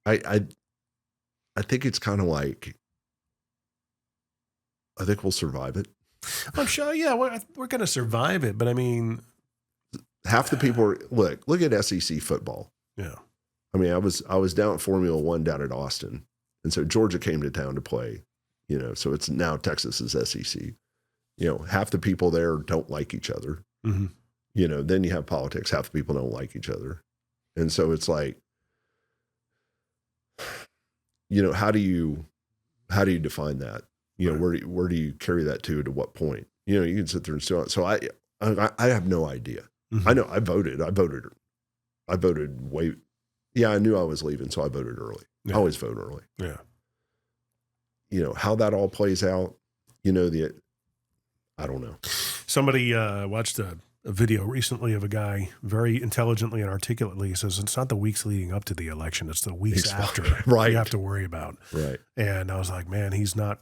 I think it's kind of like, I think we'll survive it. I'm sure. Yeah, we're going to survive it. But I mean, half the people look at SEC football. Yeah. I mean, I was down at Formula One down at Austin. And so Georgia came to town to play, so it's now Texas's SEC. Half the people there don't like each other. Mm-hmm. Then you have politics. Half the people don't like each other. And so it's like, how do you define that? Right. Where do you carry that to what point? You can sit there and so I have no idea. Mm-hmm. I know I voted way. Yeah, I knew I was leaving, so I voted early. Yeah. I always vote early. Yeah. How that all plays out, I don't know. Somebody watched a a video recently of a guy very intelligently and articulately says it's not the weeks leading up to the election, it's the weeks after right. you have to worry about. Right. And I was like, man, he's not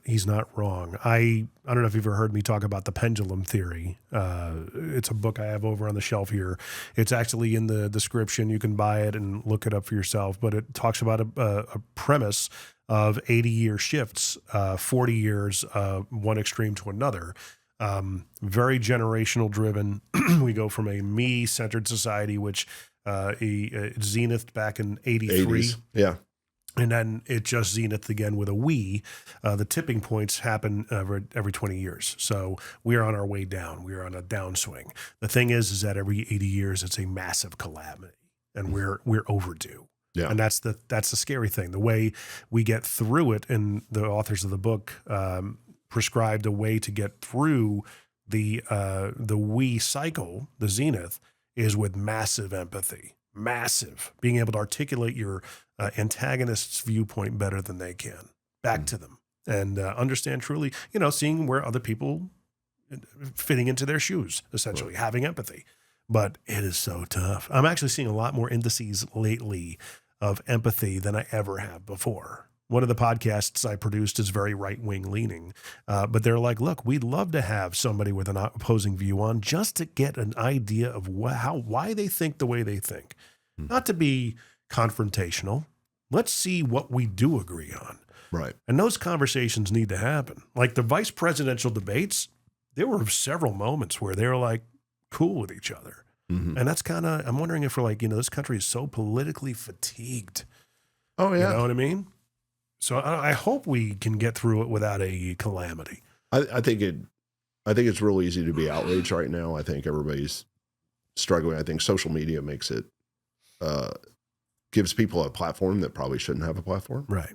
wrong. I don't know if you've ever heard me talk about the pendulum theory. It's a book I have over on the shelf here. It's actually in the description. You can buy it and look it up for yourself. But it talks about a premise of 80-year shifts, 40 years, one extreme to another. Very generational driven. We go from a me-centered society, which zenithed back in 83. 80s. Yeah. And then it just zenith again with a we. The tipping points happen every 20 years. So we are on our way down. We are on a downswing. The thing is that every 80 years, it's a massive calamity, and we're overdue. Yeah. And that's the scary thing. The way we get through it, and the authors of the book prescribed a way to get through the we cycle, the zenith, is with massive empathy. Massive. Being able to articulate your antagonist's viewpoint better than they can, back to them, and understand truly, seeing where other people fitting into their shoes, essentially, having empathy. But it is so tough. I'm actually seeing a lot more indices lately of empathy than I ever have before. One of the podcasts I produced is very right-wing leaning, but they're like, look, we'd love to have somebody with an opposing view on just to get an idea of why they think the way they think. Not to be confrontational. Let's see what we do agree on. Right. And those conversations need to happen. Like the vice presidential debates, there were several moments where they were like cool with each other. Mm-hmm. And that's kind of, I'm wondering if we're like, this country is so politically fatigued. Oh, yeah. You know what I mean? So I hope we can get through it without a calamity. I think it's real easy to be outraged right now. I think everybody's struggling. I think social media makes it, gives people a platform that probably shouldn't have a platform. Right.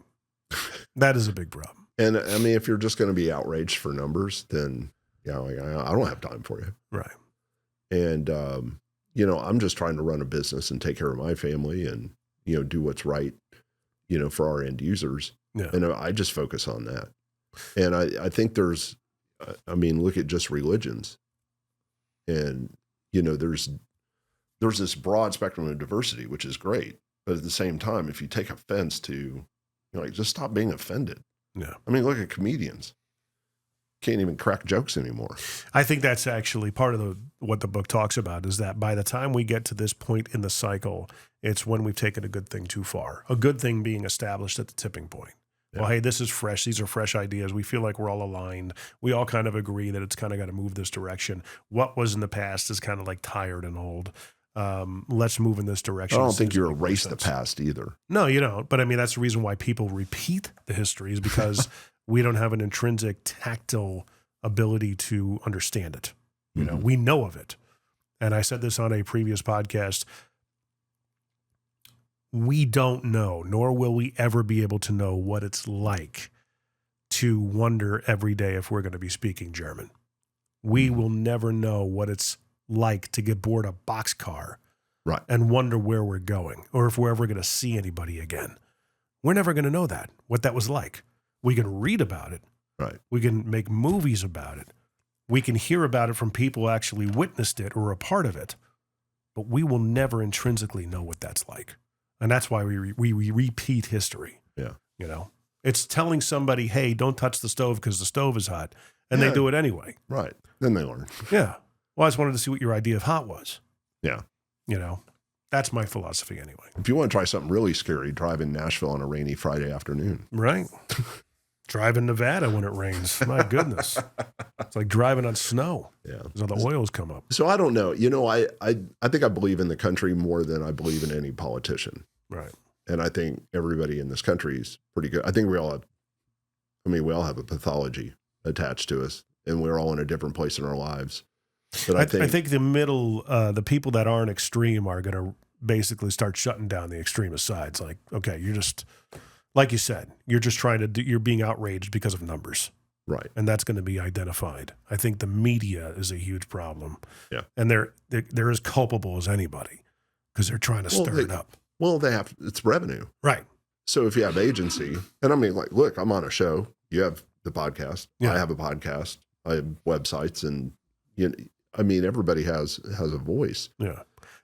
That is a big problem. And I mean, if you're just going to be outraged for numbers, then, I don't have time for you. Right. And, I'm just trying to run a business and take care of my family and, do what's right, for our end users. Yeah. And I just focus on that. And I think look at just religions. And, there's this broad spectrum of diversity, which is great. But at the same time, if you take offense to, just stop being offended. Yeah. I mean, look at comedians. Can't even crack jokes anymore. I think that's actually part of what the book talks about, is that by the time we get to this point in the cycle, it's when we've taken a good thing too far. A good thing being established at the tipping point. Yeah. Well, hey, this is fresh. These are fresh ideas. We feel like we're all aligned. We all kind of agree that it's kind of got to move this direction. What was in the past is kind of like tired and old. Let's move in this direction. I don't think you erase the past either. No, you don't. But I mean, that's the reason why people repeat the history, is because we don't have an intrinsic tactile ability to understand it. We know of it. And I said this on a previous podcast. We don't know, nor will we ever be able to know what it's like to wonder every day if we're going to be speaking German. We will never know what it's like to get board a boxcar, right, and wonder where we're going, or if we're ever going to see anybody again. We're never going to know what that was like. We can read about it. Right. We can make movies about it. We can hear about it from people who actually witnessed it or are a part of it, but we will never intrinsically know what that's like. And that's why we repeat history. Yeah. It's telling somebody, hey, don't touch the stove because the stove is hot. And they do it anyway. Right. Then they learn. Yeah. Well, I just wanted to see what your idea of hot was. Yeah. That's my philosophy anyway. If you want to try something really scary, drive in Nashville on a rainy Friday afternoon. Right. Drive in Nevada when it rains. My goodness. It's like driving on snow. Yeah. So the oils come up. So I don't know. I think I believe in the country more than I believe in any politician. Right. And I think everybody in this country is pretty good. I think we all have a pathology attached to us, and we're all in a different place in our lives. But I think the middle, the people that aren't extreme are going to basically start shutting down the extremist sides. Like, okay, you're just, like you said, you're just you're being outraged because of numbers. Right. And that's going to be identified. I think the media is a huge problem. Yeah. And they're as culpable as anybody because they're trying to stir it up. Well, it's revenue. Right. So if you have agency, and I mean, like, look, I'm on a show. You have the podcast. Yeah. I have a podcast. I have websites, and I mean, everybody has a voice. Yeah.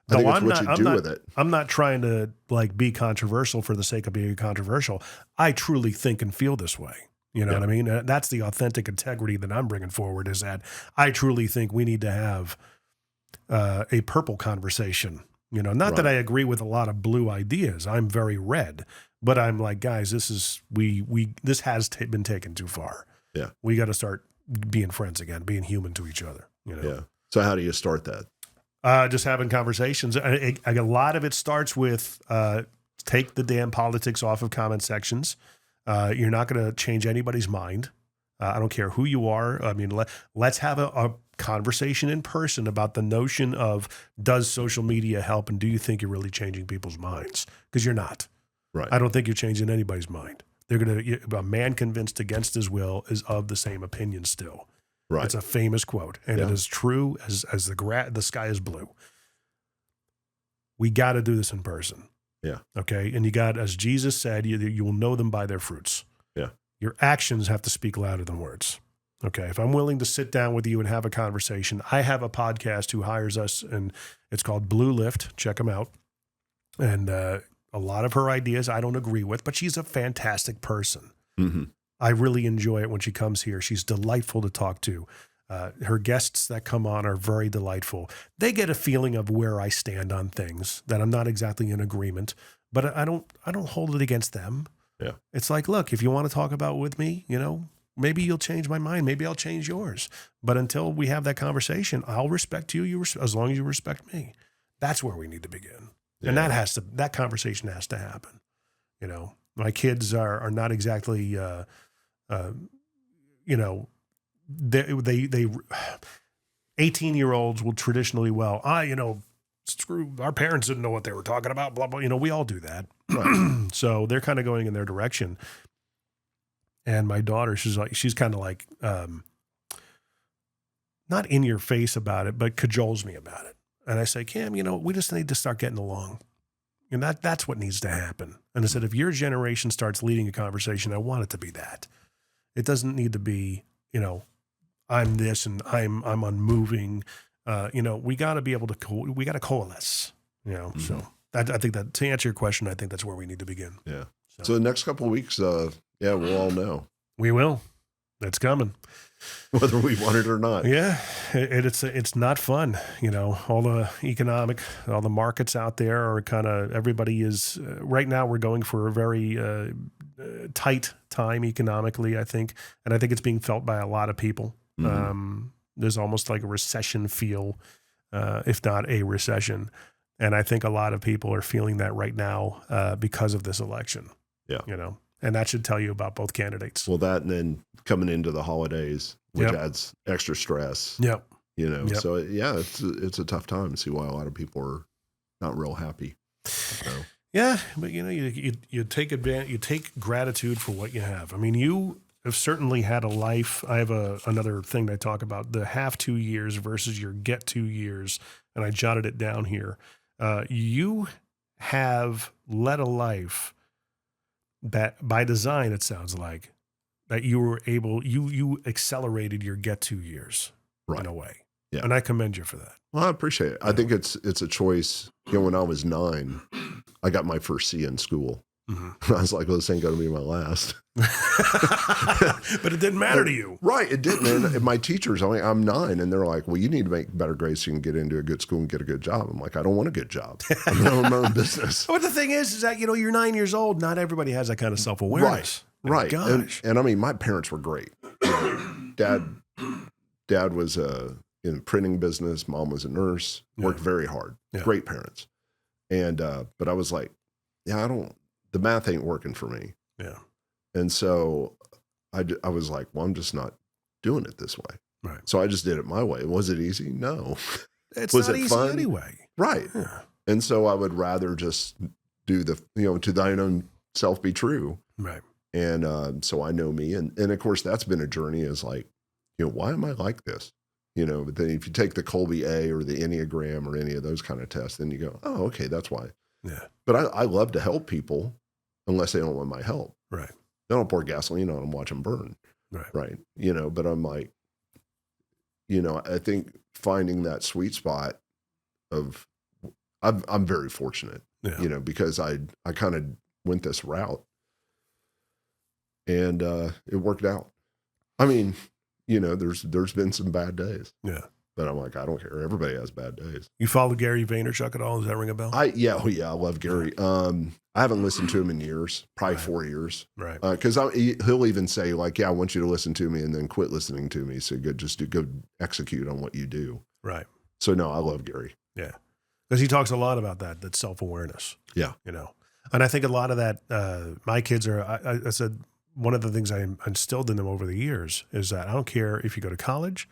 I think it's what you do with it. I'm not trying to like be controversial for the sake of being controversial. I truly think and feel this way. You know what I mean? That's the authentic integrity that I'm bringing forward, is that I truly think we need to have a purple conversation. You know, not that I agree with a lot of blue ideas. I'm very red, but I'm like, guys, this has been taken too far. Yeah. We got to start being friends again, being human to each other. You know? Yeah. So how do you start that? Just having conversations. A lot of it starts with take the damn politics off of comment sections. You're not going to change anybody's mind. I don't care who you are. I mean, let's have a conversation in person about the notion of, does social media help, and do you think you're really changing people's minds? Because you're not. Right. I don't think you're changing anybody's mind. A man convinced against his will is of the same opinion still. Right. It's a famous quote, and it is true as the sky is blue. We got to do this in person. Yeah. Okay. And you got, as Jesus said, you will know them by their fruits. Yeah. Your actions have to speak louder than words. Okay. If I'm willing to sit down with you and have a conversation, I have a podcast who hires us, and it's called Blue Lift. Check them out. And a lot of her ideas I don't agree with, but she's a fantastic person. Mm-hmm. I really enjoy it when she comes here. She's delightful to talk to. Her guests that come on are very delightful. They get a feeling of where I stand on things, that I'm not exactly in agreement, but I don't hold it against them. Yeah. It's like, look, if you want to talk about with me, you know, maybe you'll change my mind. Maybe I'll change yours. But until we have that conversation, I'll respect you. As long as you respect me. That's where we need to begin. Yeah. And that conversation has to happen. You know, my kids are not exactly, you know, they 18-year-olds will traditionally, screw, our parents didn't know what they were talking about, blah, blah. You know, we all do that. Right. So they're kind of going in their direction. And my daughter, she's kind of like, not in your face about it, but cajoles me about it. And I say, Cam, you know, we just need to start getting along. And that's what needs to happen. And I said, if your generation starts leading a conversation, I want it to be that. It doesn't need to be, you know, I'm this and I'm unmoving. You know, we got to be able to, we got to coalesce, you know. Mm-hmm. So I think that, to answer your question, I think that's where we need to begin. Yeah. So the next couple of weeks, we'll all know. We will. It's coming. Whether we want it or not. Yeah. It's not fun. You know, all the markets out there are kind of, everybody is, right now we're going for a very tight time economically, I think. And I think it's being felt by a lot of people. Mm-hmm. There's almost like a recession feel, if not a recession. And I think a lot of people are feeling that right now because of this election. Yeah. You know, and that should tell you about both candidates. Well, that, and then coming into the holidays, which adds extra stress. Yep. You know, so it's a tough time to see why a lot of people are not real happy. So. Yeah. But you know, you take advantage, you take gratitude for what you have. I mean, you have certainly had a life. I have another thing I talk about, the have 2 years versus your get 2 years. And I jotted it down here. You have led a life that by design, it sounds like, that you were able, you accelerated your get 2 years in a way. Yeah. And I commend you for that. Well, I appreciate it. I think it's a choice. You know, when I was 9, I got my first C in school. Mm-hmm. I was like, well, this ain't going to be my last. But it didn't matter to you. Right. It didn't. And my teachers, I'm 9, and they're like, well, you need to make better grades so you can get into a good school and get a good job. I'm like, I don't want a good job. I'm going to own my own business. But the thing is that, you know, you're 9 years old. Not everybody has that kind of self-awareness. Right. Gosh. And I mean, my parents were great. You know, Dad was in the printing business. Mom was a nurse, worked very hard. Yeah. Great parents. And, but I was like, the math ain't working for me. Yeah. And so I was like, well, I'm just not doing it this way. Right. So I just did it my way. Was it easy? No. Was it easy fun? Anyway. Right. Yeah. And so I would rather just do to thine own self be true. Right. And so I know me. And of course, that's been a journey, is like, you know, why am I like this? You know, but then if you take the Colby A or the Enneagram or any of those kind of tests, then you go, oh, okay, that's why. Yeah. But I love to help people unless they don't want my help. Right. They don't pour gasoline on them, watch them burn. Right. Right. You know, but I'm like, I think finding that sweet spot of, I'm very fortunate, because I kind of went this route and it worked out. I mean, there's been some bad days. Yeah. But I'm like, I don't care. Everybody has bad days. You follow Gary Vaynerchuk at all? Does that ring a bell? I love Gary. I haven't listened to him in years, probably 4 years. Right. Because he'll even say like, I want you to listen to me and then quit listening to me. So go execute on what you do. Right. So no, I love Gary. Yeah. Because he talks a lot about that self-awareness. Yeah. And I think a lot of that, my kids are, I said, one of the things I instilled in them over the years is that I don't care if you go to college,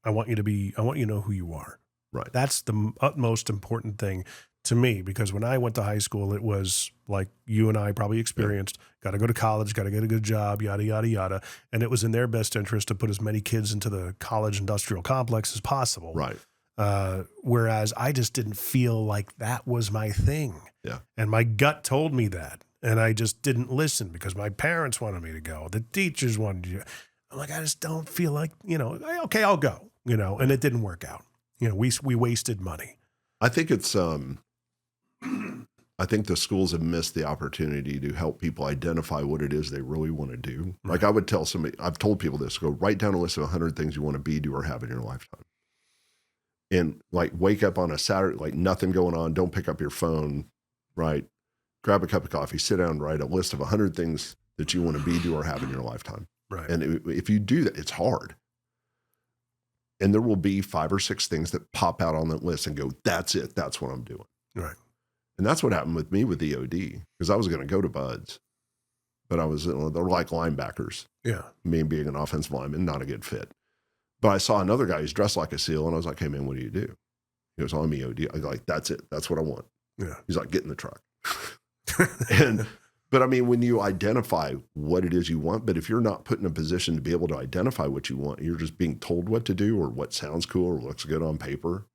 I want you to know who you are. Right. That's the utmost important thing to me, because when I went to high school, it was like you and I probably experienced, got to go to college, got to get a good job, yada, yada, yada. And it was in their best interest to put as many kids into the college industrial complex as possible. Right. Whereas I just didn't feel like that was my thing. Yeah. And my gut told me that. And I just didn't listen because my parents wanted me to go. The teachers wanted to. I'm like, I just don't feel like, okay, I'll go, and it didn't work out. We wasted money. I think it's, I think the schools have missed the opportunity to help people identify what it is they really want to do. Right. Like I would tell somebody, I've told people this, go write down a list of 100 things you want to be, do, or have in your lifetime. And like wake up on a Saturday, like nothing going on. Don't pick up your phone, right? Grab a cup of coffee, sit down, write a list of 100 things that you want to be, do, or have in your lifetime. Right. And if you do that, it's hard. And there will be 5 or 6 things that pop out on that list and go, that's it. That's what I'm doing. Right. And that's what happened with me with EOD, because I was going to go to Buds, but they're like linebackers. Yeah. Me being an offensive lineman, not a good fit. But I saw another guy who's dressed like a SEAL, and I was like, hey man, what do you do? He goes, I'm EOD. I was like, that's it. That's what I want. Yeah. He's like, get in the truck. But I mean, when you identify what it is you want, but if you're not put in a position to be able to identify what you want, you're just being told what to do or what sounds cool or looks good on paper,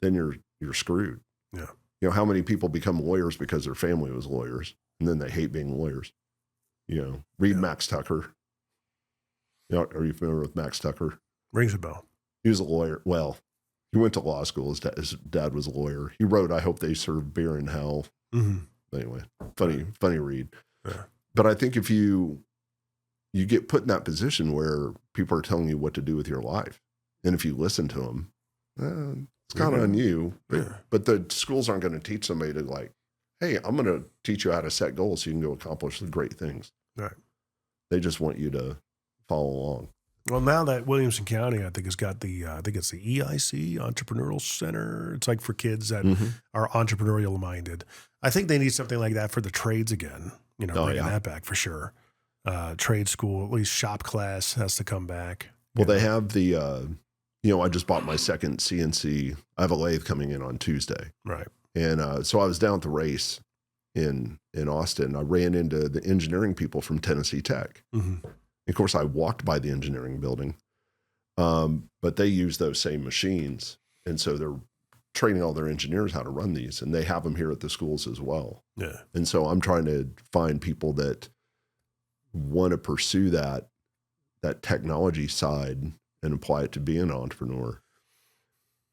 then you're screwed. Yeah. How many people become lawyers because their family was lawyers and then they hate being lawyers? Read Max Tucker. Are you familiar with Max Tucker? Rings a bell. He was a lawyer. Well, he went to law school. His dad was a lawyer. He wrote, I Hope They Serve Beer in Hell. Mm-hmm. Anyway, funny read. Yeah. But I think if you get put in that position where people are telling you what to do with your life, and if you listen to them, it's kind of on you. But the schools aren't going to teach somebody to like, hey, I'm going to teach you how to set goals so you can go accomplish the great things. Right. They just want you to follow along. Well, now that Williamson County, I think, has got I think it's the EIC, Entrepreneurial Center. It's like for kids that are entrepreneurial minded. I think they need something like that for the trades again, bringing that back for sure. Trade school, at least shop class has to come back. Well, they have the, I just bought my second CNC. I have a lathe coming in on Tuesday. Right. And so I was down at the race in Austin. I ran into the engineering people from Tennessee Tech. Mm-hmm. Of course, I walked by the engineering building, but they use those same machines. And so they're training all their engineers how to run these, and they have them here at the schools as well. Yeah. And so I'm trying to find people that want to pursue that technology side and apply it to being an entrepreneur.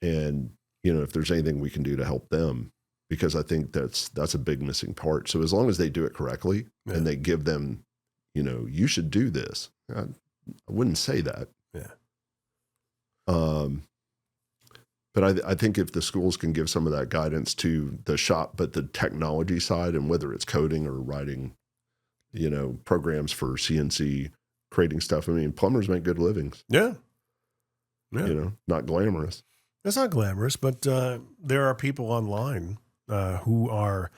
And, if there's anything we can do to help them, because I think that's a big missing part. So as long as they do it correctly and they give them, you should do this. I wouldn't say that. Yeah. But I think if the schools can give some of that guidance to the shop, but the technology side, and whether it's coding or writing, programs for CNC, creating stuff. I mean, plumbers make good livings. Yeah. Not glamorous. It's not glamorous, but there are people online who are,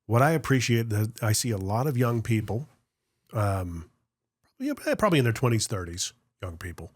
what I appreciate, that I see a lot of young people, probably in their 20s, 30s, young people,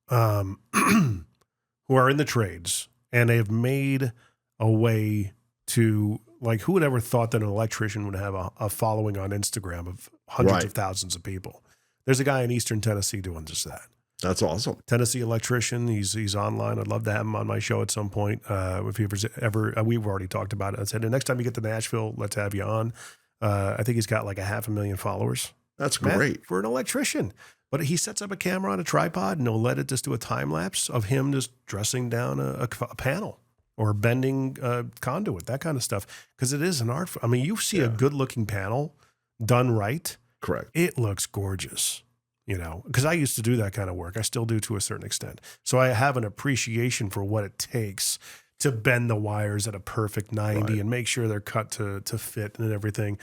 who are in the trades, and they have made a way to, like, who would ever thought that an electrician would have a following on Instagram of hundreds of thousands of people? There's a guy in Eastern Tennessee doing just that. That's awesome. Tennessee electrician. He's online. I'd love to have him on my show at some point. If he ever, we've already talked about it. I said, the next time you get to Nashville, let's have you on. I think he's got like 500,000 followers. That's great. For an electrician. But he sets up a camera on a tripod and he'll let it just do a time lapse of him just dressing down a panel or bending conduit, that kind of stuff. Because it is an art. I mean, you see a good looking panel done right. Correct. It looks gorgeous, you know, because I used to do that kind of work. I still do to a certain extent. So I have an appreciation for what it takes to bend the wires at a perfect 90 and make sure they're cut to fit and everything.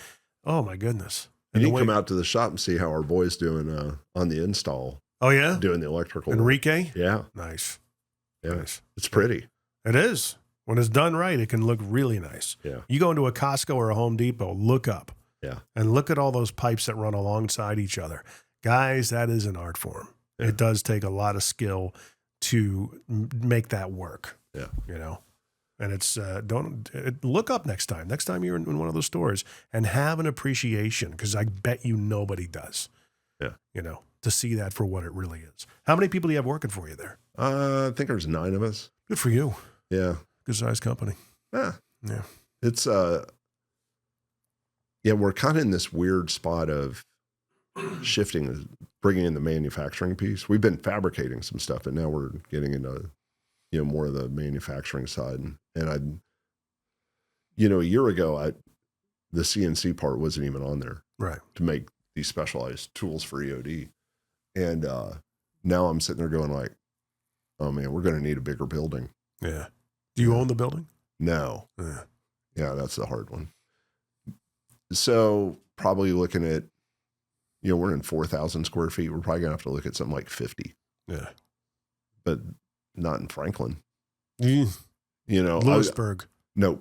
Oh my goodness. You need to come out to the shop and see how our boy's doing on the install. Oh yeah? Doing the electrical. Enrique? Yeah. Nice. Yeah. Nice. It's pretty. It is. When it's done right, it can look really nice. Yeah. You go into a Costco or a Home Depot, look up. Yeah. And look at all those pipes that run alongside each other. Guys, that is an art form. Yeah. It does take a lot of skill to make that work. Yeah. You know? And it's, look up next time you're in one of those stores and have an appreciation, because I bet you nobody does. Yeah. You know, to see that for what it really is. How many people do you have working for you there? I think there's 9 of us. Good for you. Yeah. Good sized company. Yeah. Yeah. It's, we're kind of in this weird spot of shifting, bringing in the manufacturing piece. We've been fabricating some stuff, and now we're getting into, more of the manufacturing side. And a year ago, the CNC part wasn't even on there, right, to make these specialized tools for EOD. And now I'm sitting there going like, oh man, we're going to need a bigger building. Yeah. Do you own the building? No. Yeah, that's the hard one. So probably looking at, we're in 4,000 square feet. We're probably gonna have to look at something like 50. Yeah. But not in Franklin. Mm. Lewisburg. No.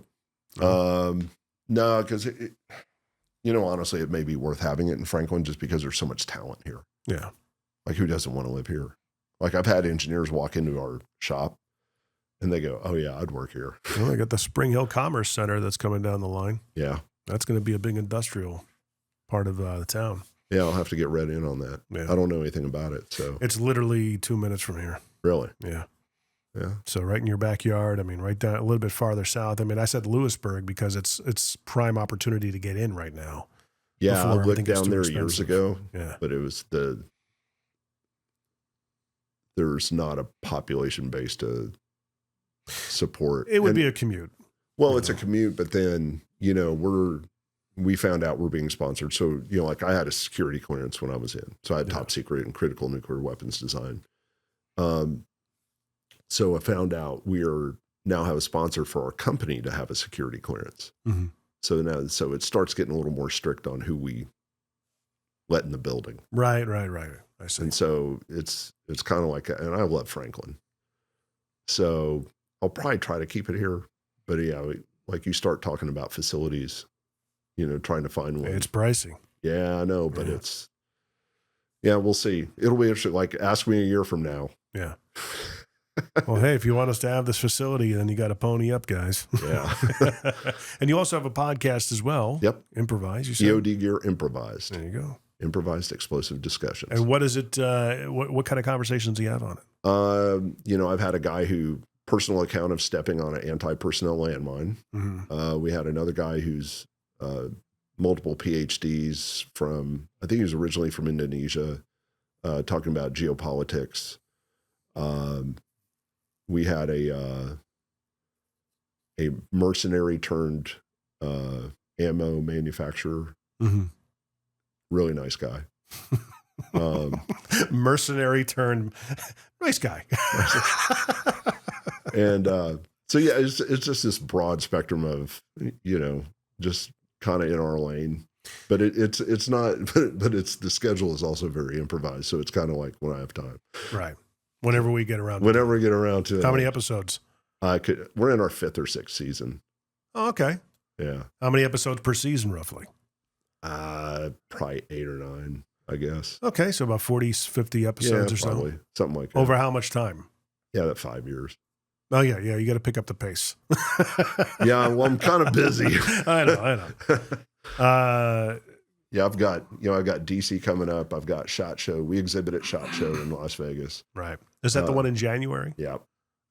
No, because honestly, it may be worth having it in Franklin just because there's so much talent here. Yeah. Like, who doesn't want to live here? Like, I've had engineers walk into our shop and they go, oh yeah, I'd work here. Well, they got the Spring Hill Commerce Center that's coming down the line. Yeah. That's going to be a big industrial part of the town. Yeah, I'll have to get read in on that. Yeah. I don't know anything about it. So it's literally 2 minutes from here. Really? Yeah. Yeah. So right in your backyard. I mean, right down a little bit farther south. I mean, I said Lewisburg because it's prime opportunity to get in right now. Yeah, I looked down there years ago. Yeah. But it was there's not a population base to support. It would be a commute. Well, it's a commute, but then, we found out we're being sponsored. So, like I had a security clearance when I was in. So I had top secret and critical nuclear weapons design. So I found out we now have a sponsor for our company to have a security clearance. Mm-hmm. So it starts getting a little more strict on who we let in the building. Right. I see. And so it's kind of like, and I love Franklin. So I'll probably try to keep it here. But like you start talking about facilities, trying to find one. It's pricey. Yeah, I know, but we'll see. It'll be interesting. Like, ask me a year from now. Yeah. Well, hey, if you want us to have this facility, then you got to pony up, guys. Yeah. And you also have a podcast as well. Yep. Improvise, you said? EOD Gear Improvised. There you go. Improvised explosive discussions. And what is it, what kind of conversations do you have on it? I've had a guy who, personal account of stepping on an anti-personnel landmine. Mm-hmm. We had another guy who's multiple PhDs from, I think he was originally from Indonesia, talking about geopolitics. We had a mercenary turned ammo manufacturer. Mm-hmm. Really nice guy. Mercenary turned nice guy. And so yeah, it's just this broad spectrum of just kind of in our lane. But it's not. But it's the schedule is also very improvised. So it's kind of like when I have time. Right. Whenever we get around. Whenever we get around to it. How many episodes? We're in our 5th or 6th season. Oh, okay. Yeah. How many episodes per season, roughly? Probably 8 or 9, I guess. Okay, so about 40, 50 episodes or probably. so. Something like that. Over how much time? Yeah, that 5 years. Oh yeah, you got to pick up the pace. Yeah, well, I'm kind of busy. I know. Yeah, I've got DC coming up. I've got SHOT Show. We exhibit at SHOT Show in Las Vegas. Right. Is that the one in January? Yeah.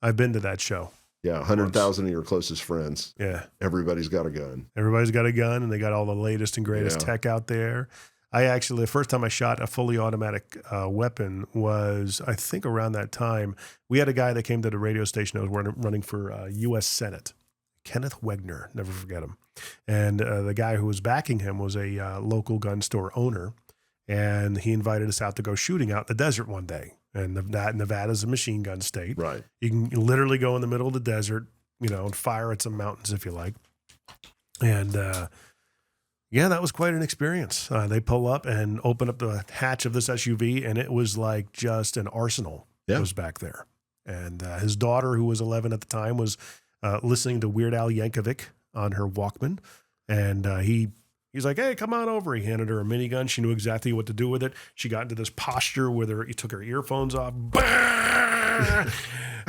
I've been to that show. Yeah, 100,000 of your closest friends. Yeah. Everybody's got a gun. Everybody's got a gun, and they got all the latest and greatest tech out there. The first time I shot a fully automatic weapon was, I think around that time, we had a guy that came to the radio station that was running for U.S. Senate, Kenneth Wegner, never forget him. And the guy who was backing him was a local gun store owner. And he invited us out to go shooting out in the desert one day. And Nevada's a machine gun state. Right. You can literally go in the middle of the desert, and fire at some mountains if you like. And yeah, that was quite an experience. They pull up and open up the hatch of this SUV, and it was like just an arsenal was back there. And his daughter, who was 11 at the time, was listening to Weird Al Yankovic on her Walkman. And he's like, hey, come on over. He handed her a minigun. She knew exactly what to do with it. She got into this posture where he took her earphones off.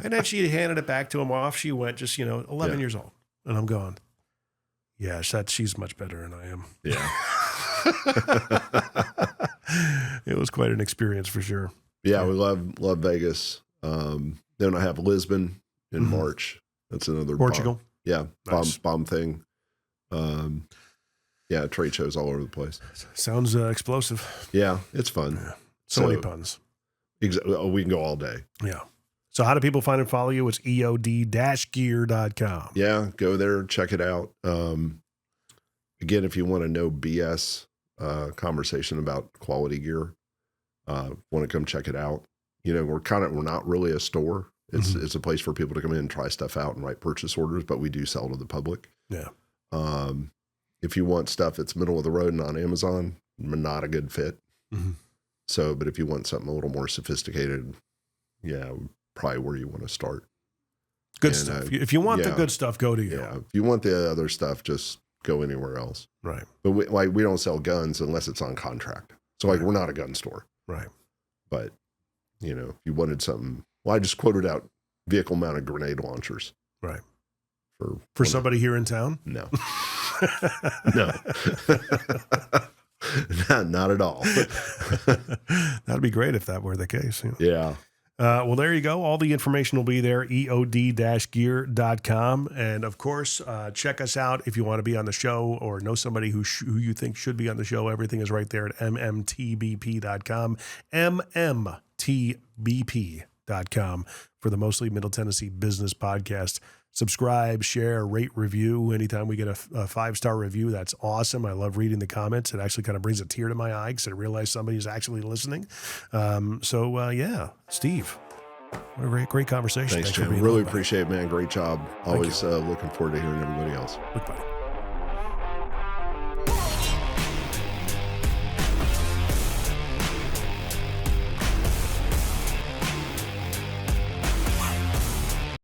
And then she handed it back to him. Off she went, just, 11 years old. And I'm going, yeah, she's much better than I am. Yeah. It was quite an experience for sure. Yeah, we love Vegas. Then I have Lisbon in March. That's another Portugal. Bomb. Yeah, Nice. bomb thing. Yeah, trade shows all over the place. Sounds explosive. Yeah, it's fun. Yeah. So many puns. We can go all day. Yeah. So how do people find and follow you? It's EOD-gear.com. Yeah, go there, check it out. Again, if you want to know BS conversation about quality gear, want to come check it out. We're not really a store. It's a place for people to come in and try stuff out and write purchase orders, but we do sell to the public. Yeah. If you want stuff that's middle of the road and on Amazon, not a good fit. Mm-hmm. So, but if you want something a little more sophisticated, yeah, probably where you want to start. Good stuff. If you want the good stuff, go to you. Yeah. If you want the other stuff, just go anywhere else. Right. But we don't sell guns unless it's on contract. So we're not a gun store. Right. But, if you wanted something, I just quoted out vehicle mounted grenade launchers. Right. For somebody here in town? No. No. Not at all. That'd be great if that were the case. Yeah. Well, there you go. All the information will be there, EOD-gear.com. And of course, check us out if you want to be on the show or know somebody who you think should be on the show. Everything is right there at MMTBP.com, MMTBP.com for the Mostly Middle Tennessee Business Podcast. Subscribe, share, rate, review. Anytime we get a 5-star review, that's awesome. I love reading the comments. It actually kind of brings a tear to my eye because I realize somebody's actually listening. Yeah, Steve, what a great conversation. Thanks for Jim. being Really on, appreciate it, man. Great job. Always looking forward to hearing everybody else. Look, buddy.